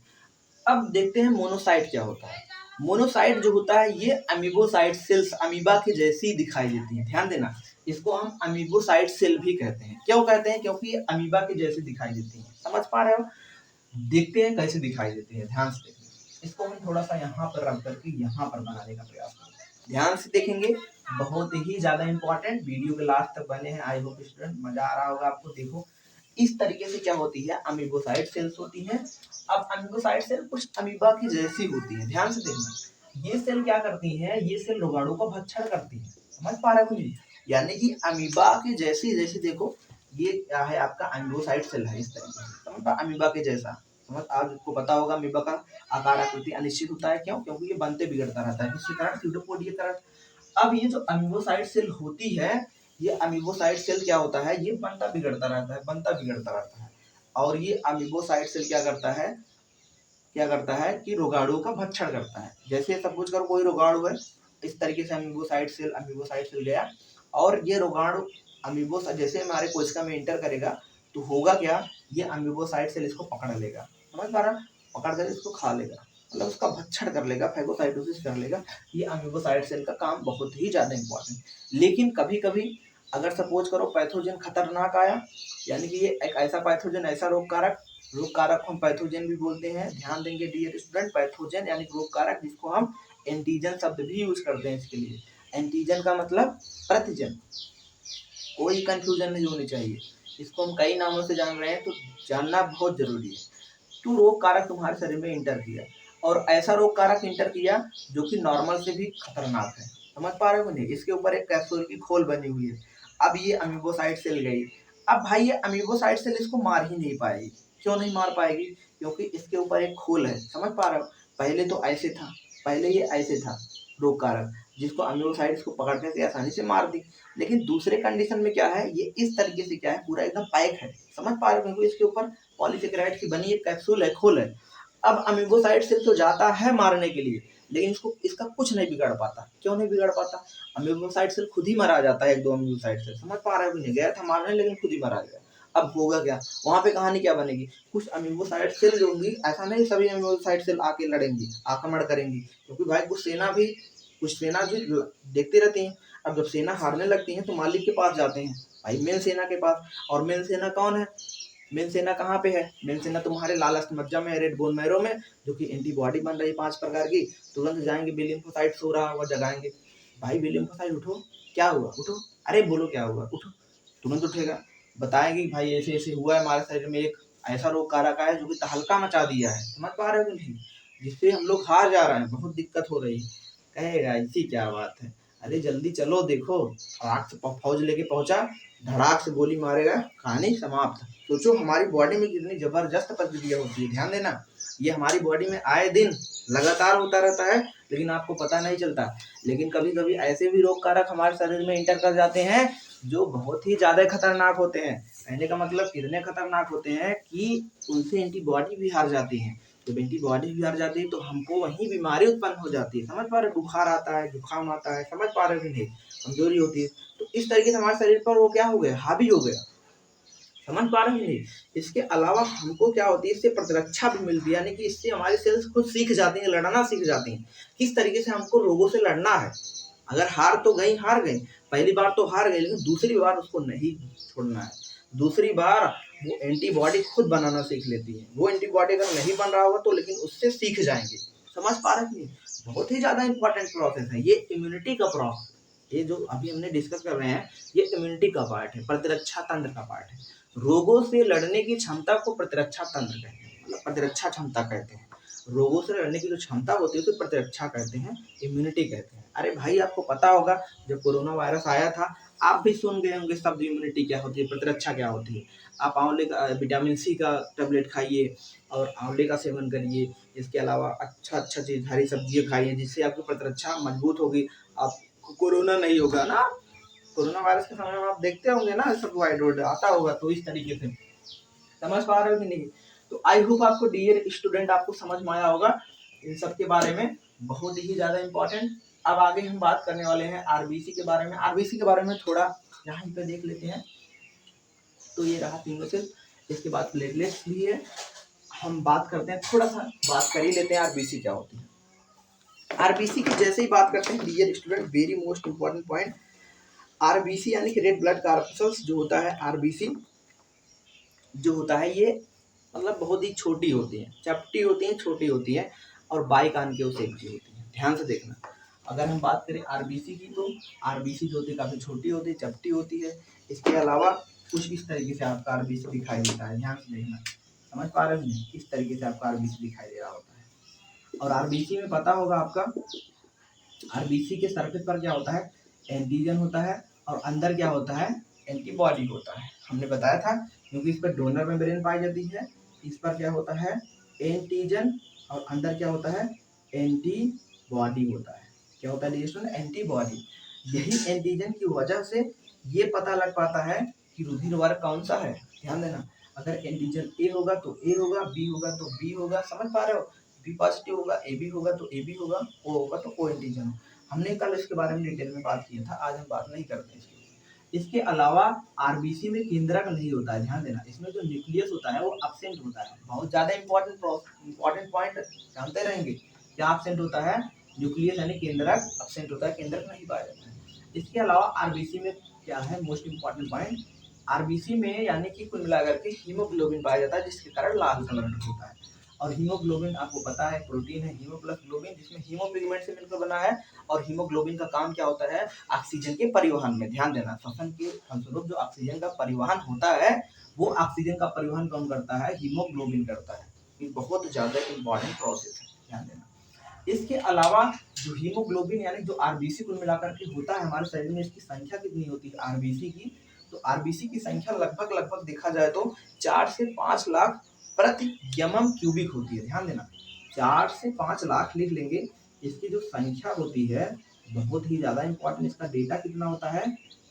अब देखते हैं मोनोसाइट क्या होता है। मोनोसाइट जो होता है ये अमीबोसाइट सेल्स, अमीबा की जैसी दिखाई देती है, ध्यान देना। इसको हम अमीबोसाइट सेल भी कहते हैं। क्यों कहते हैं? क्योंकि ये अमीबा की जैसी दिखाई देती है, समझ पा रहे हो? देखते हैं कैसे दिखाई देती है, ध्यान से देखिए। इसको हम थोड़ा सा यहाँ पर रख करके यहाँ पर बनाने का प्रयास करेंगे, ध्यान से देखेंगे, बहुत ही ज्यादा इंपॉर्टेंट। वीडियो के लास्ट तक बने हैं, आई होप स्टूडेंट मजा आ रहा होगा आपको। देखो इस तरीके से क्या होती है, अमीबोसाइट सेल्स होती हैं। अब अमीबोसाइट सेल कुछ अमीबा की जैसी होती है, ध्यान से देखना। ये सेल क्या करती हैं, ये सेल रोगाणु का भक्षण करती है, समझ पा रहे हो मुझे? यानी कि अमीबा के जैसी, जैसे देखो ये क्या है आपका अमीबोसाइट सेल है, इस तरीके से समझ पा, अमीबा के जैसा। समझ, आपको पता होगा अमीबा का आकार आकृति अनिश्चित होता है, क्यों? क्योंकि ये बनते बिगड़ता रहता है, किसी कारण, स्यूडोपोड के कारण। अब ये जो अमीबोसाइट सेल होती है ये अमीबोसाइट सेल क्या होता है, ये बनता बिगड़ता रहता है, बनता बिगड़ता रहता है। और ये अमीबोसाइट सेल क्या करता है कि रोगाणु का भक्षण करता है। जैसे सपोज करो कोई रोगाणु है, इस तरीके से अमीबोसाइट सेल गया और ये रोगाणु अमीबोस जैसे हमारे कोशिका में इंटर करेगा तो होगा क्या, ये अमीबोसाइट सेल इसको पकड़ लेगा, समझ पा रहा, पकड़ कर इसको खा लेगा, मतलब उसका भक्षण कर लेगा, फैगोसाइटोसिस कर लेगा। ये अमीबोसाइट सेल का काम बहुत ही ज्यादा इंपॉर्टेंट। लेकिन कभी कभी अगर सपोज करो पैथोजन खतरनाक आया, यानी कि ये एक ऐसा पैथोजन, ऐसा रोग कारक हम पैथोजन भी बोलते हैं, ध्यान देंगे डियर स्टूडेंट, पैथोजन यानी रोग कारक, जिसको हम एंटीजन शब्द भी यूज करते हैं इसके लिए। एंटीजन का मतलब प्रतिजन, कोई कंफ्यूजन नहीं होनी चाहिए, इसको हम कई नामों से जान रहे हैं तो जानना बहुत जरूरी है। तो रोग कारक तुम्हारे शरीर में इंटर किया और ऐसा रोग कारक इंटर किया जो कि नॉर्मल से भी खतरनाक है, समझ पा रहे हो नहीं, इसके ऊपर एक कैप्सूल की खोल बनी हुई है। अब ये अमीबोसाइट सेल गई, अब भाई ये अमीबोसाइट सेल इसको मार ही नहीं पाएगी। क्यों नहीं मार पाएगी, क्योंकि इसके ऊपर एक खोल है, समझ पा रहे हो। पहले तो ऐसे था, पहले ये ऐसे था रोग कारक, जिसको अमीबोसाइट्स को पकड़ के आसानी से मार दी। लेकिन दूसरे कंडीशन में क्या है, ये इस तरीके से क्या है, पूरा एकदम पैक है, समझ पा रहे हो, क्योंकि इसके ऊपर पॉलीसेकेराइड की बनी एक कैप्सूल है, खोल है। अब अमीबोसाइट सेल तो जाता है मारने के लिए, लेकिन इसको इसका कुछ नहीं बिगाड़ पाता। क्यों नहीं बिगाड़ पाता, अमीबोसाइट सेल खुद ही मरा जाता है, एक दो अमीबोसाइट सेल, समझ पा रहे हो, नहीं गया था मारने लेकिन खुद ही मारा गया। अब होगा क्या, वहां पे कहानी क्या बनेगी, कुछ अमीबोसाइट सेल जो होंगी, ऐसा नहीं सभी अमीबोसाइट सेल आके लड़ेंगी, आक्रमण करेंगी, क्योंकि भाई कुछ सेना भी देखते रहती है। अब जब सेना हारने लगती है तो मालिक के पास जाते हैं, भाई मेन सेना के पास। और मेन सेना कौन है, मेन सेना कहाँ पे है, मेन सेना तुम्हारे लाल अस्थमज्जा में, रेड बोन मैरो में, जो कि एंटीबॉडी बन रही है 5 प्रकार की। तुरंत जाएंगे, बी लिम्फोसाइट सो रहा होगा, जगाएंगे, भाई बी लिम्फोसाइट उठो, क्या हुआ, उठो, अरे बोलो क्या हुआ, उठो, तुरंत उठेगा, बताएगी भाई ऐसे ऐसे हुआ है, हमारे शरीर में एक ऐसा रोग कारक है जो कि तहलका मचा दिया है, समझ पा रहे हो नहीं, जिससे हम लोग हार जा रहे हैं, बहुत दिक्कत हो रही है। कहेगा ऐसी क्या बात है, अरे जल्दी चलो देखो, फटाक से फौज लेके पहुंचा, धड़ाक से गोली मारेगा, कहानी समाप्त। सोचो हमारी बॉडी में कितनी जबरदस्त प्रक्रिया होती है, ध्यान देना, ये हमारी बॉडी में आए दिन लगातार होता रहता है, लेकिन आपको पता नहीं चलता। लेकिन कभी कभी ऐसे भी रोग कारक हमारे शरीर में इंटर कर जाते हैं जो बहुत ही ज्यादा खतरनाक होते हैं। कहने का मतलब कितने खतरनाक होते हैं कि उनसे एंटीबॉडी भी हार जाती है। जब एंटीबॉडी भी हार जाती है तो हमको वही बीमारी उत्पन्न हो जाती है, समझ पा रहे, बुखार आता है, जुकाम आता है, समझ पा रहे हो नहीं, कमजोरी होती है। तो इस तरीके से हमारे शरीर पर वो क्या हो गया, हावी हो गया, समझ पा रहे नहीं। इसके अलावा हमको क्या होती है, इससे प्रतिरक्षा भी मिलती है, यानी कि इससे हमारे सेल्स खुद सीख जाती हैं, लड़ना सीख जाती हैं, किस तरीके से हमको रोगों से लड़ना है। अगर हार गई, पहली बार तो हार गई, लेकिन दूसरी बार उसको नहीं छोड़ना है। दूसरी बार वो एंटीबॉडी खुद बनाना सीख लेती है, वो एंटीबॉडी अगर नहीं बन रहा होगा तो लेकिन उससे सीख जाएंगे, समझ पा रहे नहीं। बहुत ही ज्यादा इंपॉर्टेंट प्रोसेस है ये, इम्यूनिटी का प्रोसेस, ये जो अभी हमने डिस्कस कर रहे हैं, ये इम्यूनिटी का पार्ट है, प्रतिरक्षा तंत्र का पार्ट है। रोगों से लड़ने की क्षमता को प्रतिरक्षा तंत्र कहते हैं, मतलब प्रतिरक्षा क्षमता कहते हैं। रोगों से लड़ने की जो क्षमता होती है उसे प्रतिरक्षा कहते हैं, इम्यूनिटी कहते हैं। अरे भाई आपको पता होगा जब कोरोना वायरस आया था, आप भी सुन गए होंगे शब्द इम्यूनिटी क्या होती है, प्रतिरक्षा क्या होती है। आप आंवले का विटामिन सी का टेबलेट खाइए और आंवले का सेवन करिए, इसके अलावा अच्छा चीज हरी सब्जियां खाइए, जिससे आपकी प्रतिरक्षा मजबूत होगी, आपको कोरोना नहीं होगा ना। कोरोना वायरस के समय में आप देखते होंगे ना, सब वाइड आता होगा, तो इस तरीके से समझ पा रहे हो कि नहीं। तो आई होप आपको डियर स्टूडेंट आपको समझ में आया होगा इन सब के बारे में, बहुत ही ज्यादा इंपॉर्टेंट। अब आगे हम बात करने वाले हैं आरबीसी के बारे में। आरबीसी के बारे में थोड़ा यहाँ पे देख लेते हैं। तो ये रहा तीनों सेल, इसके बाद प्लेटलेट्स भी है। हम बात करते हैं, थोड़ा सा बात कर ही लेते हैं आरबीसी क्या होती है। आरबीसी की जैसे ही बात करते हैं dear student, very most important point, RBC यानी कि रेड ब्लड कार्पस्कल्स जो होता है, आरबीसी जो होता है ये मतलब बहुत ही छोटी होती है, चपटी होती है, छोटी होती है और बाइकान के शेप की होती है, ध्यान से देखना। अगर हम बात करें आरबीसी की तो आरबीसी जो होती है काफ़ी छोटी होती है, चपटी होती है। इसके अलावा कुछ इस तरीके से आपका आरबीसी दिखाई देता है, ध्यान से देखना, समझ पा रहे हैं, इस तरीके से आपका आरबीसी दिखाई दे रहा होता है। और आरबीसी में पता होगा आपका, आरबीसी के सरफेस पर क्या होता है, एंटीजन होता है और अंदर क्या होता है, एंटीबॉडी होता है। हमने बताया था, क्योंकि इस पर डोनर मेम्ब्रेन पाई जाती है, इस पर क्या होता है, एंटीजन, और अंदर क्या होता है, एंटीबॉडी होता है। क्या होता है डिस्टेंस, एंटीबॉडी। यही एंटीजन की वजह से ये पता लग पाता है कि रुधिर वर्ग कौन सा है। ध्यान देना, अगर एंटीजन ए होगा तो ए होगा, बी होगा तो बी होगा, समझ पा रहे हो, बी पॉजिटिव होगा, ए बी होगा तो ए बी होगा, ओ होगा तो ओ एंटीजन। हमने कल इसके बारे में डिटेल में बात किया था, आज हम बात नहीं करते इसके। इसके अलावा आरबीसी में केंद्रक नहीं होता है, ध्यान देना, इसमें जो न्यूक्लियस होता है वो एब्सेंट होता है। बहुत ज्यादा इंपॉर्टेंट पॉइंट जानते रहेंगे, क्या एब्सेंट होता है, न्यूक्लियस यानी केंद्रक एब्सेंट होता है, केंद्रक नहीं पाया जाता है। इसके अलावा आरबीसी में क्या है मोस्ट इंपॉर्टेंट पॉइंट, आरबीसी में यानी कि कुल मिलाकर के हीमोग्लोबिन पाया जाता है, जिसके कारण लाल कलर होता है। और हीमोग्लोबिन आपको पता है प्रोटीन है, हीमो प्लस ग्लोबिन, जिसमें हीमो पिगमेंट से मिलकर बना है। और हीमोग्लोबिन का काम क्या होता है, ऑक्सीजन के परिवहन में, ध्यान देना, श्वसन के फलस्वरूप जो ऑक्सीजन का परिवहन होता है, वो ऑक्सीजन का परिवहन कौन करता है, हीमोग्लोबिन करता है। ये बहुत ज्यादा इंपॉर्टेंट प्रोसेस है, ध्यान देना। इसके अलावा जो हीमोग्लोबिन यानी जो आरबीसी कुल मिलाकर के होता है हमारे शरीर में, इसकी संख्या कितनी होती है आरबीसी की, तो आरबीसी की संख्या लगभग देखा जाए तो 4 से 5 लाख प्रति एमएम क्यूबिक होती है। ध्यान देना, 4 से 5 लाख लिख लेंगे। इसकी जो संख्या होती है बहुत ही ज्यादा इंपॉर्टेंट, इसका डेटा कितना होता है,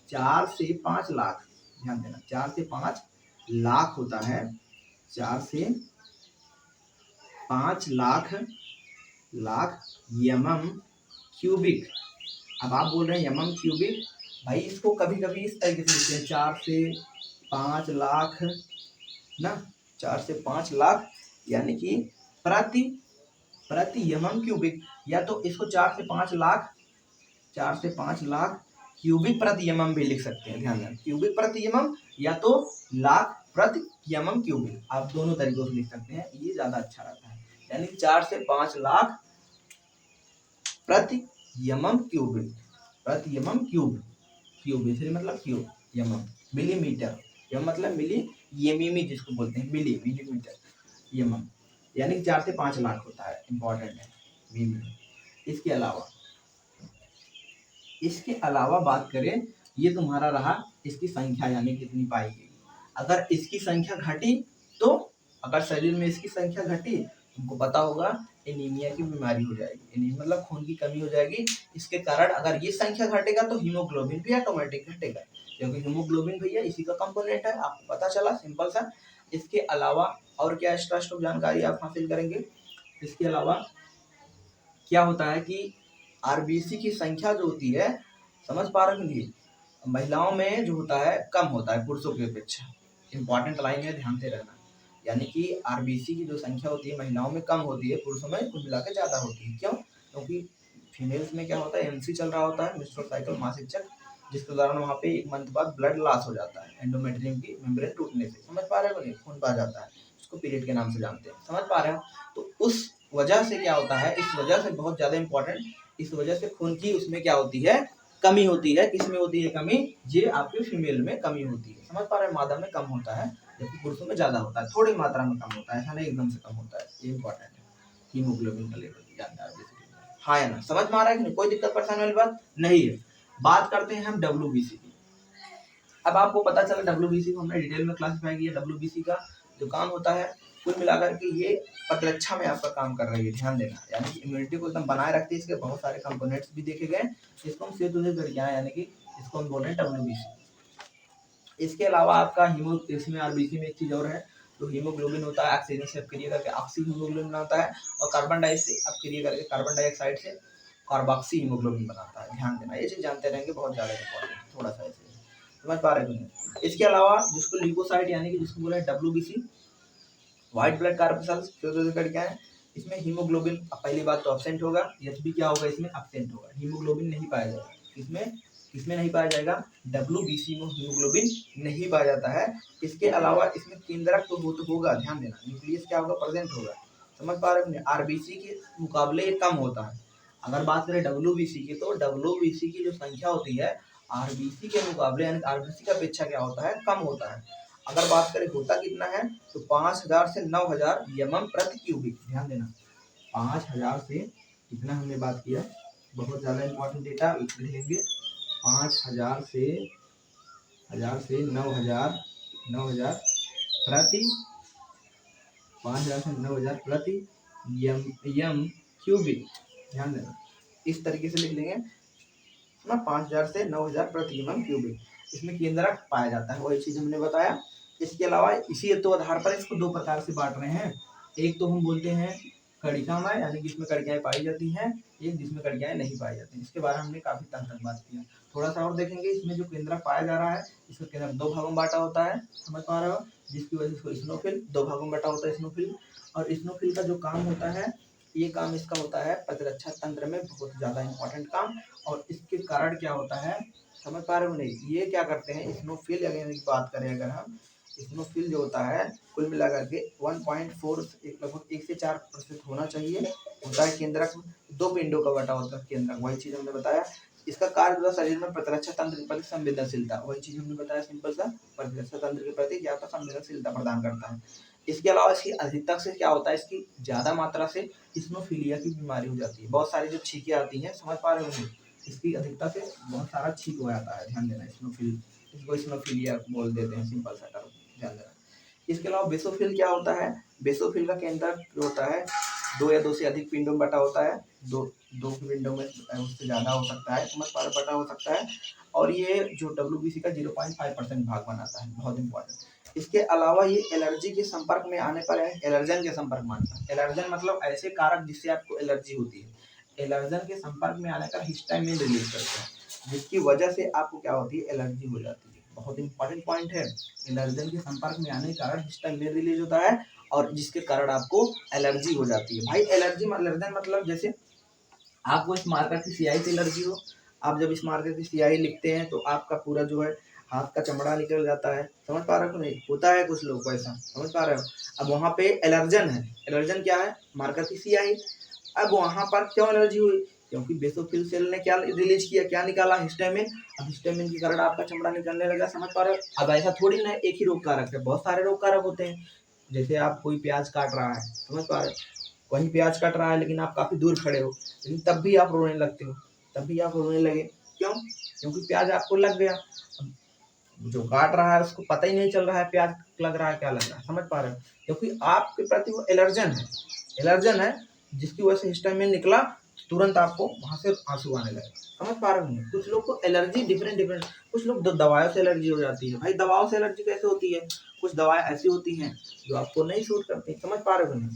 4 से 5 लाख। ध्यान देना, 4 से 5 लाख होता है, 4 से 5 लाख एमएम क्यूबिक। अब आप बोल रहे हैं एमएम क्यूबिक, भाई इसको कभी कभी इस तरीके से लिखते हैं, 4 से 5 लाख ना, 4 से 5 लाख यानी कि प्रति एमएम क्यूबिक, या तो इसको 4 से 5 लाख, 4 से 5 लाख क्यूबिक प्रति एमएम भी लिख सकते हैं। ध्यान दें, क्यूबिक प्रति एमएम या तो लाख प्रति एमएम क्यूबिक, आप दोनों तरीकों से लिख सकते हैं, ये ज्यादा अच्छा रहता है। यानी 4 से 5 लाख प्रति एमएम क्यूबिक, प्रति एमएम क्यूब इसलिए मतलब क्यूब, एमएम मिलीमीटर, एम मतलब मिली, एमएम जिसको बोलते हैं मिलीमीटर, एमएम यानी 4 से 5 लाख होता है, इंपॉर्टेंट है मिली। इसके अलावा बात करें, ये तुम्हारा रहा इसकी संख्या यानी कितनी पाई गई। अगर इसकी संख्या घटी तो, अगर शरीर में इसकी संख्या घटी, तुमको पता होगा एनीमिया की बीमारी हो जाएगी, एनीमिया मतलब खून की कमी हो जाएगी। इसके कारण अगर ये संख्या घटेगा तो हीमोग्लोबिन भी ऑटोमेटिक घटेगा, क्योंकि हीमोग्लोबिन भैया इसी का कंपोनेंट है, आपको पता चला, सिंपल सा। इसके अलावा और क्या एक्स्ट्रा स्टॉक जानकारी आप हासिल करेंगे, इसके अलावा क्या होता है कि आरबीसी की संख्या जो होती है, समझ पा रहे होंगे, महिलाओं में जो होता है कम होता है पुरुषों की अपेक्षा। इंपॉर्टेंट लाइन है, ध्यान से रहना। यानी कि आरबीसी की जो संख्या होती है महिलाओं में कम होती है, पुरुषों में कुल मिलाकर ज्यादा होती है। क्यों, क्योंकि फीमेल्स में क्या होता है, एमसी चल रहा होता है, मेंस्ट्रुअल साइकिल, मासिक चक्र, जिसके दौरान वहाँ पे 1 मंथ बाद ब्लड लॉस हो जाता है, एंडोमेट्रियम की मेम्ब्रेन टूटने से, समझ पा रहे हो, खून बह जाता है, उसको पीरियड के नाम से जानते हैं, समझ पा रहे हो। तो उस वजह से क्या होता है, इस वजह से बहुत ज्यादा इंपॉर्टेंट, इस वजह से खून की उसमें क्या होती है, कमी होती है। किसमें होती है कमी, ये आपके फीमेल में कमी होती है, समझ पा रहे हैं, मादा में कम होता है जबकि पुरुषों में ज्यादा होता है, थोड़ी मात्रा में कम होता है, ऐसा नहीं एकदम से कम होता है, ये इंपॉर्टेंट है। हीमोग्लोबिन का लेवल जानना है, हाँ या ना, समझ में आ रहा है कि नहीं, कोई दिक्कत परेशानी वाली बात नहीं है। बात करते हैं हम डब्ल्यूबीसी की। अब आपको पता चला डब्ल्यूबीसी को हमने डिटेल में क्लासिफाई किया। डब्ल्यूबीसी का जो काम होता है कुल मिलाकर के ये प्रतिरक्षा में आपका काम कर रही है, ध्यान देना, यानी कि इम्यूनिटी को एकदम बनाए रखती है। इसके बहुत सारे कंपोनेंट्स भी देखे गए, इसको हम सेतु यानी कि इसको हम बोल रहे हैं डब्ल्यूबीसी। इसके अलावा आपका इसमें आरबीसी में एक चीज और है, तो हीमोग्लोबिन होता है, ऑक्सीजन से अपक्रिया करके ऑक्सी हीमोग्लोबिन बनाता है, और कार्बन डाइऑक्साइड से अपक्रिया करके कार्बन डाइऑक्साइड से कार्बोक्सी हीमोग्लोबिन बनाता है। ध्यान देना, ये चीज जानते रहेंगे, बहुत ज्यादा इंपॉर्टेंट, थोड़ा सा ऐसे समझ पा रहे हैं। इसके अलावा जिसको ल्यूकोसाइट यानी कि जिसको बोला है डब्ल्यूबीसी, व्हाइट ब्लड कार्पसेल्स, क्या है, इसमें हीमोग्लोबिन पहली बात तो एब्सेंट होगा, एचबी क्या होगा इसमें एब्सेंट होगा, हीमोग्लोबिन नहीं पाया जाएगा। इसमें नहीं पाया जाएगा, डब्ल्यूबीसी में हीमोग्लोबिन नहीं पाया जाता है। इसके अलावा इसमें केंद्रक तो होगा, ध्यान देना, न्यूक्लियस क्या होगा, प्रेजेंट होगा, समझ पा रहे हैं। आरबीसी के मुकाबले ये कम होता है। अगर बात करें डब्ल्यूबीसी की, तो डब्ल्यूबीसी की जो संख्या होती है आरबीसी के मुकाबले यानी आरबीसी की अपेक्षा क्या होता है, कम होता है। अगर बात करें होता कितना है, तो 5000 से 9000 एमएम प्रति क्यूबिक, ध्यान देना, 5000 से कितना हमने बात किया, बहुत ज्यादा इंपॉर्टेंट डेटा लिख लेंगे, 5000 से 9000 प्रति 5000 से 9000 प्रति एम क्यूबिक, ध्यान देना, इस तरीके से लिख लेंगे। ना 5000 से 9000 प्रति mm3 इसमें केंद्रक पाया जाता है, वही चीज हमने बताया। इसके अलावा इसी हेतु आधार पर इसको दो प्रकार से बांट रहे हैं, एक तो हम बोलते हैं कणिकामय यानी कि इसमें कणिकाएं पाई जाती हैं, एक जिसमें कणिकाएं नहीं पाई जाती हैं। इसके बारे में हमने काफी तक बात किया। थोड़ा सा और देखेंगे, इसमें जो केंद्रक पाया जा रहा है इसका केंद्रक दो भागों में बांटा होता है, समझ पा रहे हो, जिसकी वजह से इसको स्नोफिल दो भागों में बांटा होता है स्नोफिल। और स्नोफिल का जो काम होता है, ये काम इसका होता है प्रतिरक्षा तंत्र में बहुत ज्यादा इंपॉर्टेंट काम। और इसके कारण क्या होता है, समझ पा रहे हो नहीं, ये क्या करते हैं स्नोफिल, अगर की बात करें अगर हम, स्नोफिल जो होता है कुल मिलाकर के 1.4 लगभग 1 से 4% होना चाहिए, होता है केंद्रक। दो पिंडों का बटा होता है केंद्रक, वही चीज हमने बताया। इसका कार्य होता है शरीर में प्रतिरक्षा तंत्र के प्रति संवेदनशीलता, वही चीज हमने बताया सिंपल सा, प्रतिरक्षा तंत्र के प्रति क्या होता है, संवेदनशीलता प्रदान करता है। इसके अलावा इसकी अधिकता से क्या होता है, इसकी ज्यादा मात्रा से स्नोफिलिया की बीमारी हो जाती है। बहुत सारी जो छींकें आती हैं, समझ पा रहे हो, इसकी अधिकता से बहुत सारा छींक हो जाता है, ध्यान देना। स्नोफिल, इसको स्नोफिलिया बोल देते हैं, सिंपल सा टर्म, ध्यान देना। इसके अलावा बेसोफिल क्या होता है, बेसोफिल का केंद्र जो होता है दो या दो से अधिक पिंडों में बटा होता है, दो पिंडों में उससे ज्यादा हो सकता है, समझ पा रहे, बटा हो सकता है। और ये जो WBC का 0.5% भाग बनाता है, बहुत इंपॉर्टेंट। इसके अलावा ये एलर्जी के संपर्क में आने पर एलर्जन के संपर्क में आता है। एलर्जन मतलब ऐसे कारक जिससे आपको एलर्जी होती है, एलर्जन के संपर्क में आने पर हिस्टामिन रिलीज करते हैं, जिसकी वजह से आपको क्या होती है, एलर्जी हो जाती है। बहुत इंपॉर्टेंट पॉइंट है, एलर्जन के संपर्क में आने के कारण हिस्टामिन रिलीज होता है और जिसके कारण आपको एलर्जी हो जाती है। भाई एलर्जी एलर्जन मतलब जैसे आपको इस मार्कर की स्याही से एलर्जी हो, आप जब इस मार्कर की स्याही लिखते हैं तो आपका पूरा जो है हाथ का चमड़ा निकल जाता है, समझ पा रहे हो नहीं, होता है कुछ लोग को ऐसा, समझ पा रहे हो। अब वहाँ पे एलर्जन है, एलर्जन क्या है, मार्कर की स्याही। अब वहाँ पर क्यों एलर्जी हुई, क्योंकि बेसोफिल सेल ने क्या रिलीज किया, क्या निकाला, हिस्टामिन। अब हिस्टामिन के कारण आपका चमड़ा निकलने लगा, समझ पा रहे हो। अब ऐसा थोड़ी ना एक ही रोग कारक है, बहुत सारे रोग कारक होते हैं। जैसे आप कोई प्याज काट रहा है, समझ पा रहे हो, वहीं प्याज काट रहा है लेकिन आप काफी दूर खड़े हो, लेकिन तब भी आप रोने लगते हो, तब भी आप रोने लगे, क्यों, क्योंकि प्याज आपको लग गया। जो काट रहा है उसको पता ही नहीं चल रहा है प्याज लग रहा है क्या लग रहा है, समझ पा रहे हो, क्योंकि आपके प्रति वो एलर्जन है, एलर्जन है, जिसकी वजह से हिस्टामिन निकला, तुरंत आपको वहां से आंसू आने लगे, समझ पा रहे हो। कुछ लोग को एलर्जी डिफरेंट, कुछ लोग दवाओं से एलर्जी हो जाती है। भाई दवाओं से एलर्जी कैसे होती है, कुछ दवाएं ऐसी होती हैं जो आपको नहीं सूट करती, समझ पा रहे हो,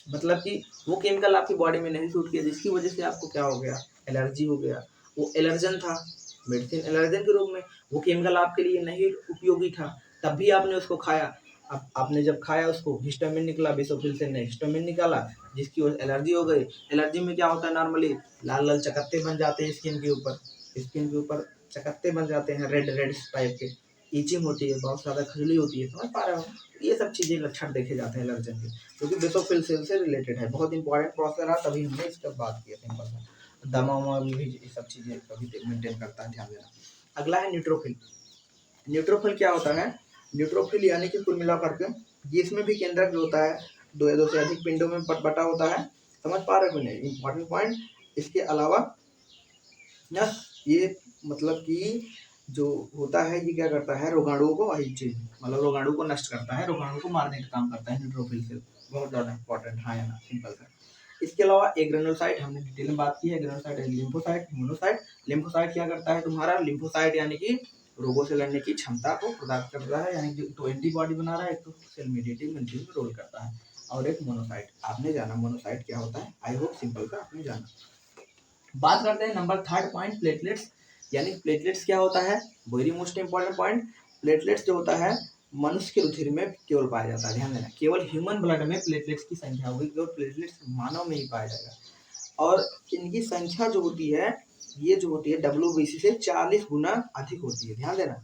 मतलब कि वो केमिकल आपकी बॉडी में नहीं सूट किया, जिसकी वजह से आपको क्या हो गया, एलर्जी हो गया। वो एलर्जन था, मेडिसिन एलर्जन के रूप में, वो केमिकल आपके लिए नहीं उपयोगी था, तब भी आपने उसको खाया। अब आपने जब खाया उसको, हिस्टामिन निकला, बेसोफिल से ने हिस्टामिन निकाला, जिसकी वजह से एलर्जी हो गई। एलर्जी में क्या होता है, नॉर्मली लाल लाल चकत्ते बन जाते हैं स्किन के ऊपर, स्किन के ऊपर चकत्ते बन जाते हैं, रेड रेड टाइप के, ईचिंग होती है, बहुत ज़्यादा खुजली होती है, समझ पा रहे हो। ये सब चीज़ें लक्षण देखे जाते हैं एलर्जन के, क्योंकि बेसोफिल सेल से रिलेटेड है, बहुत इंपॉर्टेंट प्रोसेस है, तभी हमने इस पर बात की है, सिंपल सा। दमा वमा भी ये सब चीज़ें कभी मेंटेन करता है, ध्यान देना। अगला है न्यूट्रोफिल। न्यूट्रोफिल क्या होता है, न्यूट्रोफिल यानी कि कुल मिला करके ये इसमें भी केंद्रक जो होता है दो या दो से अधिक पिंडों में बटा होता है, समझ पा रहे हो नहीं, इंपॉर्टेंट पॉइंट। इसके अलावा ना ये मतलब कि जो होता है ये क्या करता है, रोगाणुओं को मतलब रोगाणु को नष्ट करता है, रोगाणु को मारने का काम करता है न्यूट्रोफिल सेल, बहुत ज़्यादा इंपॉर्टेंट है ना, सिंपल सा। इसके अलावा एग्रेनोसाइट हमने डिटेल में बात की है, एग्रेनोसाइट, लिम्फोसाइट, मोनोसाइट। लिम्फोसाइट क्या करता है तुम्हारा, लिम्फोसाइट यानी कि रोगों से लड़ने की क्षमता को प्रदान करता है, यानी कि तो एंटीबॉडी बना रहा है, एक तो सेल मेडिएटेड में रोल करता है, और एक मोनोसाइट। आपने जाना मोनोसाइट क्या होता है, आई होप सिंपल का आपने जाना। बात करते हैं नंबर थर्ड पॉइंट, प्लेटलेट्स। यानी प्लेटलेट्स क्या होता है, very most important point. Platelets जो होता है मनुष्य के रुधिर में केवल पाया जाता है, ध्यान देना, केवल ह्यूमन ब्लड में प्लेटलेट्स की संख्या होगी, केवल प्लेटलेट्स मानव में ही पाया जाएगा। और इनकी संख्या जो होती है, ये जो होती है WBC से 40 गुना अधिक होती है, ध्यान देना।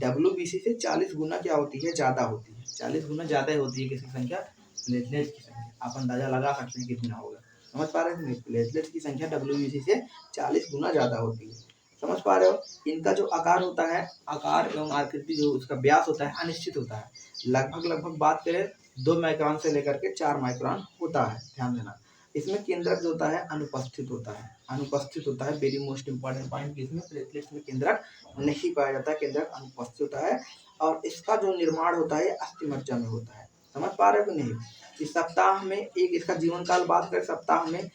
WBC से 40 गुना क्या होती है, ज्यादा होती है, 40 गुना ज्यादा होती है किसकी संख्या, प्लेटलेट्स की संख्या। आप अंदाजा लगा सकते हैं कितना होगा, समझ पा रहे हैं, प्लेटलेट्स की संख्या WBC से 40 गुना ज्यादा होती है, समझ पा रहे हो। इनका जो आकार होता है, आकार एवं आकृति जो उसका व्यास होता है अनिश्चित होता है, लगभग बात करें 2 माइक्रोन से लेकर के 4 माइक्रोन होता है, ध्यान देना। इसमें केंद्रक जो होता है अनुपस्थित होता है, अनुपस्थित होता है, वेरी मोस्ट इंपॉर्टेंट पॉइंट। इसमें प्लेटलेट्स में केंद्रक नहीं पाया जाता, केंद्रक अनुपस्थित होता है। और इसका जो निर्माण होता है अस्थि मज्जा में होता है, समझ पा रहे हो कि नहीं। इस सप्ताह में एक इसका जीवन काल बात करें, सप्ताह में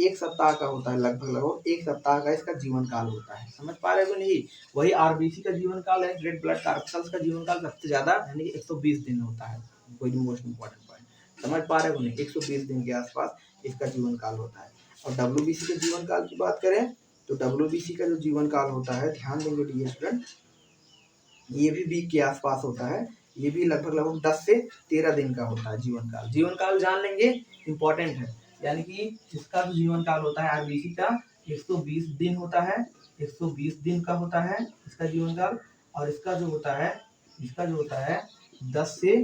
एक सप्ताह का होता है, लगभग एक सप्ताह का इसका जीवन काल होता है। समझ पा रहे हो नहीं? वही आरबीसी का जीवन काल है, रेड ब्लड कार्पल्स का जीवन काल सबसे ज्यादा यानी कि 120 दिन होता है। कोई मोस्ट इंपॉर्टेंट पॉइंट समझ पा रहे हो नहीं? 120 दिन के आसपास इसका जीवन काल होता है। और डब्ल्यूबीसी के जीवन काल की बात करें तो डब्ल्यूबीसी का जो जीवन काल होता है, ध्यान देंगे डियर स्टूडेंट, ये भी वीक के आसपास होता है। ये भी लगभग 10 से 13 दिन का होता है जीवन काल। जीवन काल जान लेंगे, इंपॉर्टेंट है। यानी कि इसका जो जीवन काल होता है आरबीसी का 120 दिन होता है, 120 दिन का होता है इसका जीवन काल। और इसका जो होता है 10 से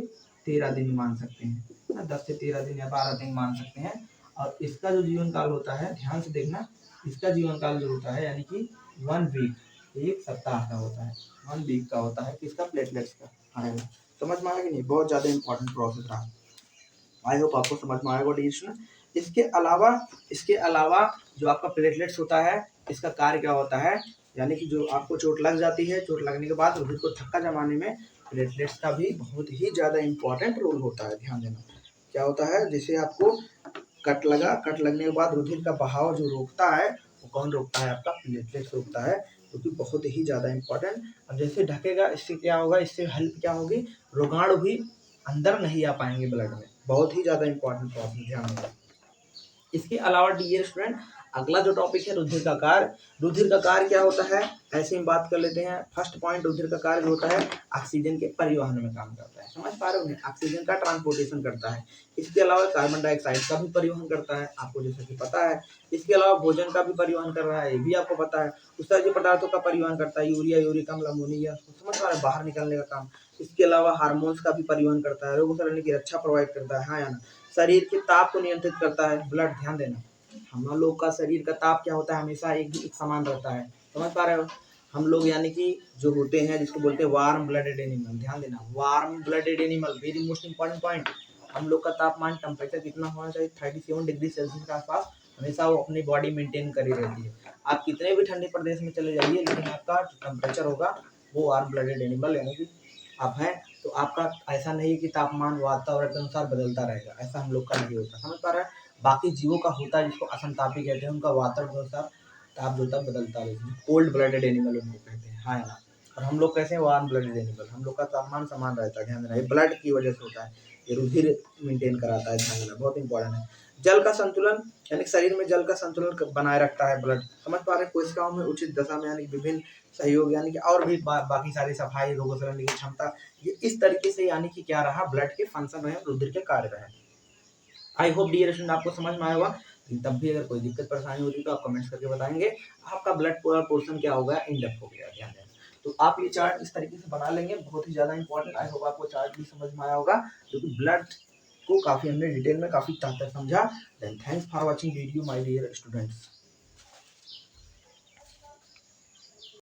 13 दिन मान सकते हैं, 10 से 13 दिन या 12 दिन मान सकते हैं। और इसका जो जीवन काल होता है, ध्यान से देखना, इसका जीवन काल जो होता है यानी कि 1 वीक, एक सप्ताह का होता है, 1 वीक का होता है किसका, प्लेटलेट्स का। आएगा समझ में आएगा नहीं? बहुत ज़्यादा इंपॉर्टेंट प्रोसेस रहा, आई होप आपको समझ में आएगा डियर। इसके अलावा जो आपका प्लेटलेट्स होता है, इसका कार्य क्या होता है, यानी कि जो आपको चोट लग जाती है, चोट लगने के बाद रुधिर को थक्का जमाने में प्लेटलेट्स का भी बहुत ही ज़्यादा इंपॉर्टेंट रोल होता है। ध्यान देना, क्या होता है, जैसे आपको कट लगने के बाद रुधिर का बहाव जो रोकता है, वो कौन रोकता है, आपका प्लेटलेट्स रोकता है, क्योंकि बहुत ही ज़्यादा इंपॉर्टेंट। अब जैसे ढकेगा, इससे क्या होगा, इससे हेल्प क्या होगी, रोगाणु भी अंदर नहीं आ पाएंगे ब्लड में। बहुत ही ज़्यादा इंपॉर्टेंट टॉपिक, ध्यान देना। इसके अलावा डियर स्टूडेंट, अगला जो टॉपिक है रुधिर का कार्य। रुधिर का कार्य क्या होता है, ऐसे ही बात कर लेते हैं। फर्स्ट पॉइंट, रुधिर का कार्य होता है ऑक्सीजन के परिवहन में काम करता है। समझ पा रहे हो, ऑक्सीजन का ट्रांसपोर्टेशन करता है। इसके अलावा कार्बन डाइऑक्साइड का भी परिवहन करता है, आपको जैसे कि पता है। इसके अलावा भोजन का भी परिवहन कर रहा है, ये भी आपको पता है। उस तरह के पदार्थों का परिवहन करता है, यूरिया, यूरिक अम्ल, अमोनिया, समझ पा रहे हैं, बाहर निकलने का काम। इसके अलावा हार्मोन्स का भी परिवहन करता है, रोग शरणी की रक्षा प्रोवाइड करता है, हाँ या ना। शरीर के ताप को नियंत्रित करता है ब्लड, ध्यान देना। हम लोग का शरीर का ताप क्या होता है, हमेशा एक समान रहता है। समझ पा रहे हो, हम लोग यानी कि जो होते हैं, जिसको बोलते हैं वार्म ब्लडेड एनिमल, ध्यान देना, warm blooded animal, very most important point. हम लोग का तापमान, टेम्परेचर कितना होना चाहिए, 37 डिग्री सेल्सियस के आसपास हमेशा वो अपनी बॉडी मेंटेन करी रहती है। आप कितने भी ठंडे प्रदेश में चले जाइए, लेकिन आपका टेम्परेचर होगा वो वार्म ब्लडेड एनिमल यानी कि आप हैं। तो आपका ऐसा नहीं कि तापमान वातावरण के अनुसार बदलता रहेगा, ऐसा हम लोग का नहीं होता। समझ पा रहे हैं, बाकी जीवों का होता है, जिसको असंतापी कहते हैं, उनका वातावरण के अनुसार ताप जो होता बदलता रहता है, कोल्ड ब्लडेड एनिमल उनको कहते हैं, हाँ ना। और हम लोग कैसे, वार्म ब्लडेड एनिमल, हम लोग का तापमान समान रहता है। ध्यान देना, ये ब्लड की वजह से होता है, ये रुधिर मेंटेन कराता है, ध्यान देना, बहुत इंपॉर्टेंट है। जल का संतुलन, यानी शरीर में जल का संतुलन बनाए रखता है ब्लड। समझ पा रहे हैं, कोशिकाओं में उचित दशा में यानी विभिन्न सहयोग, यानी कि और भी बाकी सारी सफाई, रोगों से लड़ने की क्षमता, ये इस तरीके से यानी कि क्या रहा, ब्लड के फंक्शन रहे, रुधिर के कार्य रहे। आई होप डियर स्टूडेंट आपको समझ में आया होगा। तब भी अगर कोई दिक्कत परेशानी होती तो आप कमेंट्स करके बताएंगे। आपका ब्लड पोर्शन क्या हो गया, इन डेप्थ हो गया, ध्यान देना। तो आप ये चार्ट इस तरीके से बना लेंगे, बहुत ही ज़्यादा इंपॉर्टेंट। आई होप आपको चार्ट भी समझ में आया होगा, जो कि ब्लड को काफ़ी हमने डिटेल में काफ़ी तक समझा। Then thanks for watching video my dear students.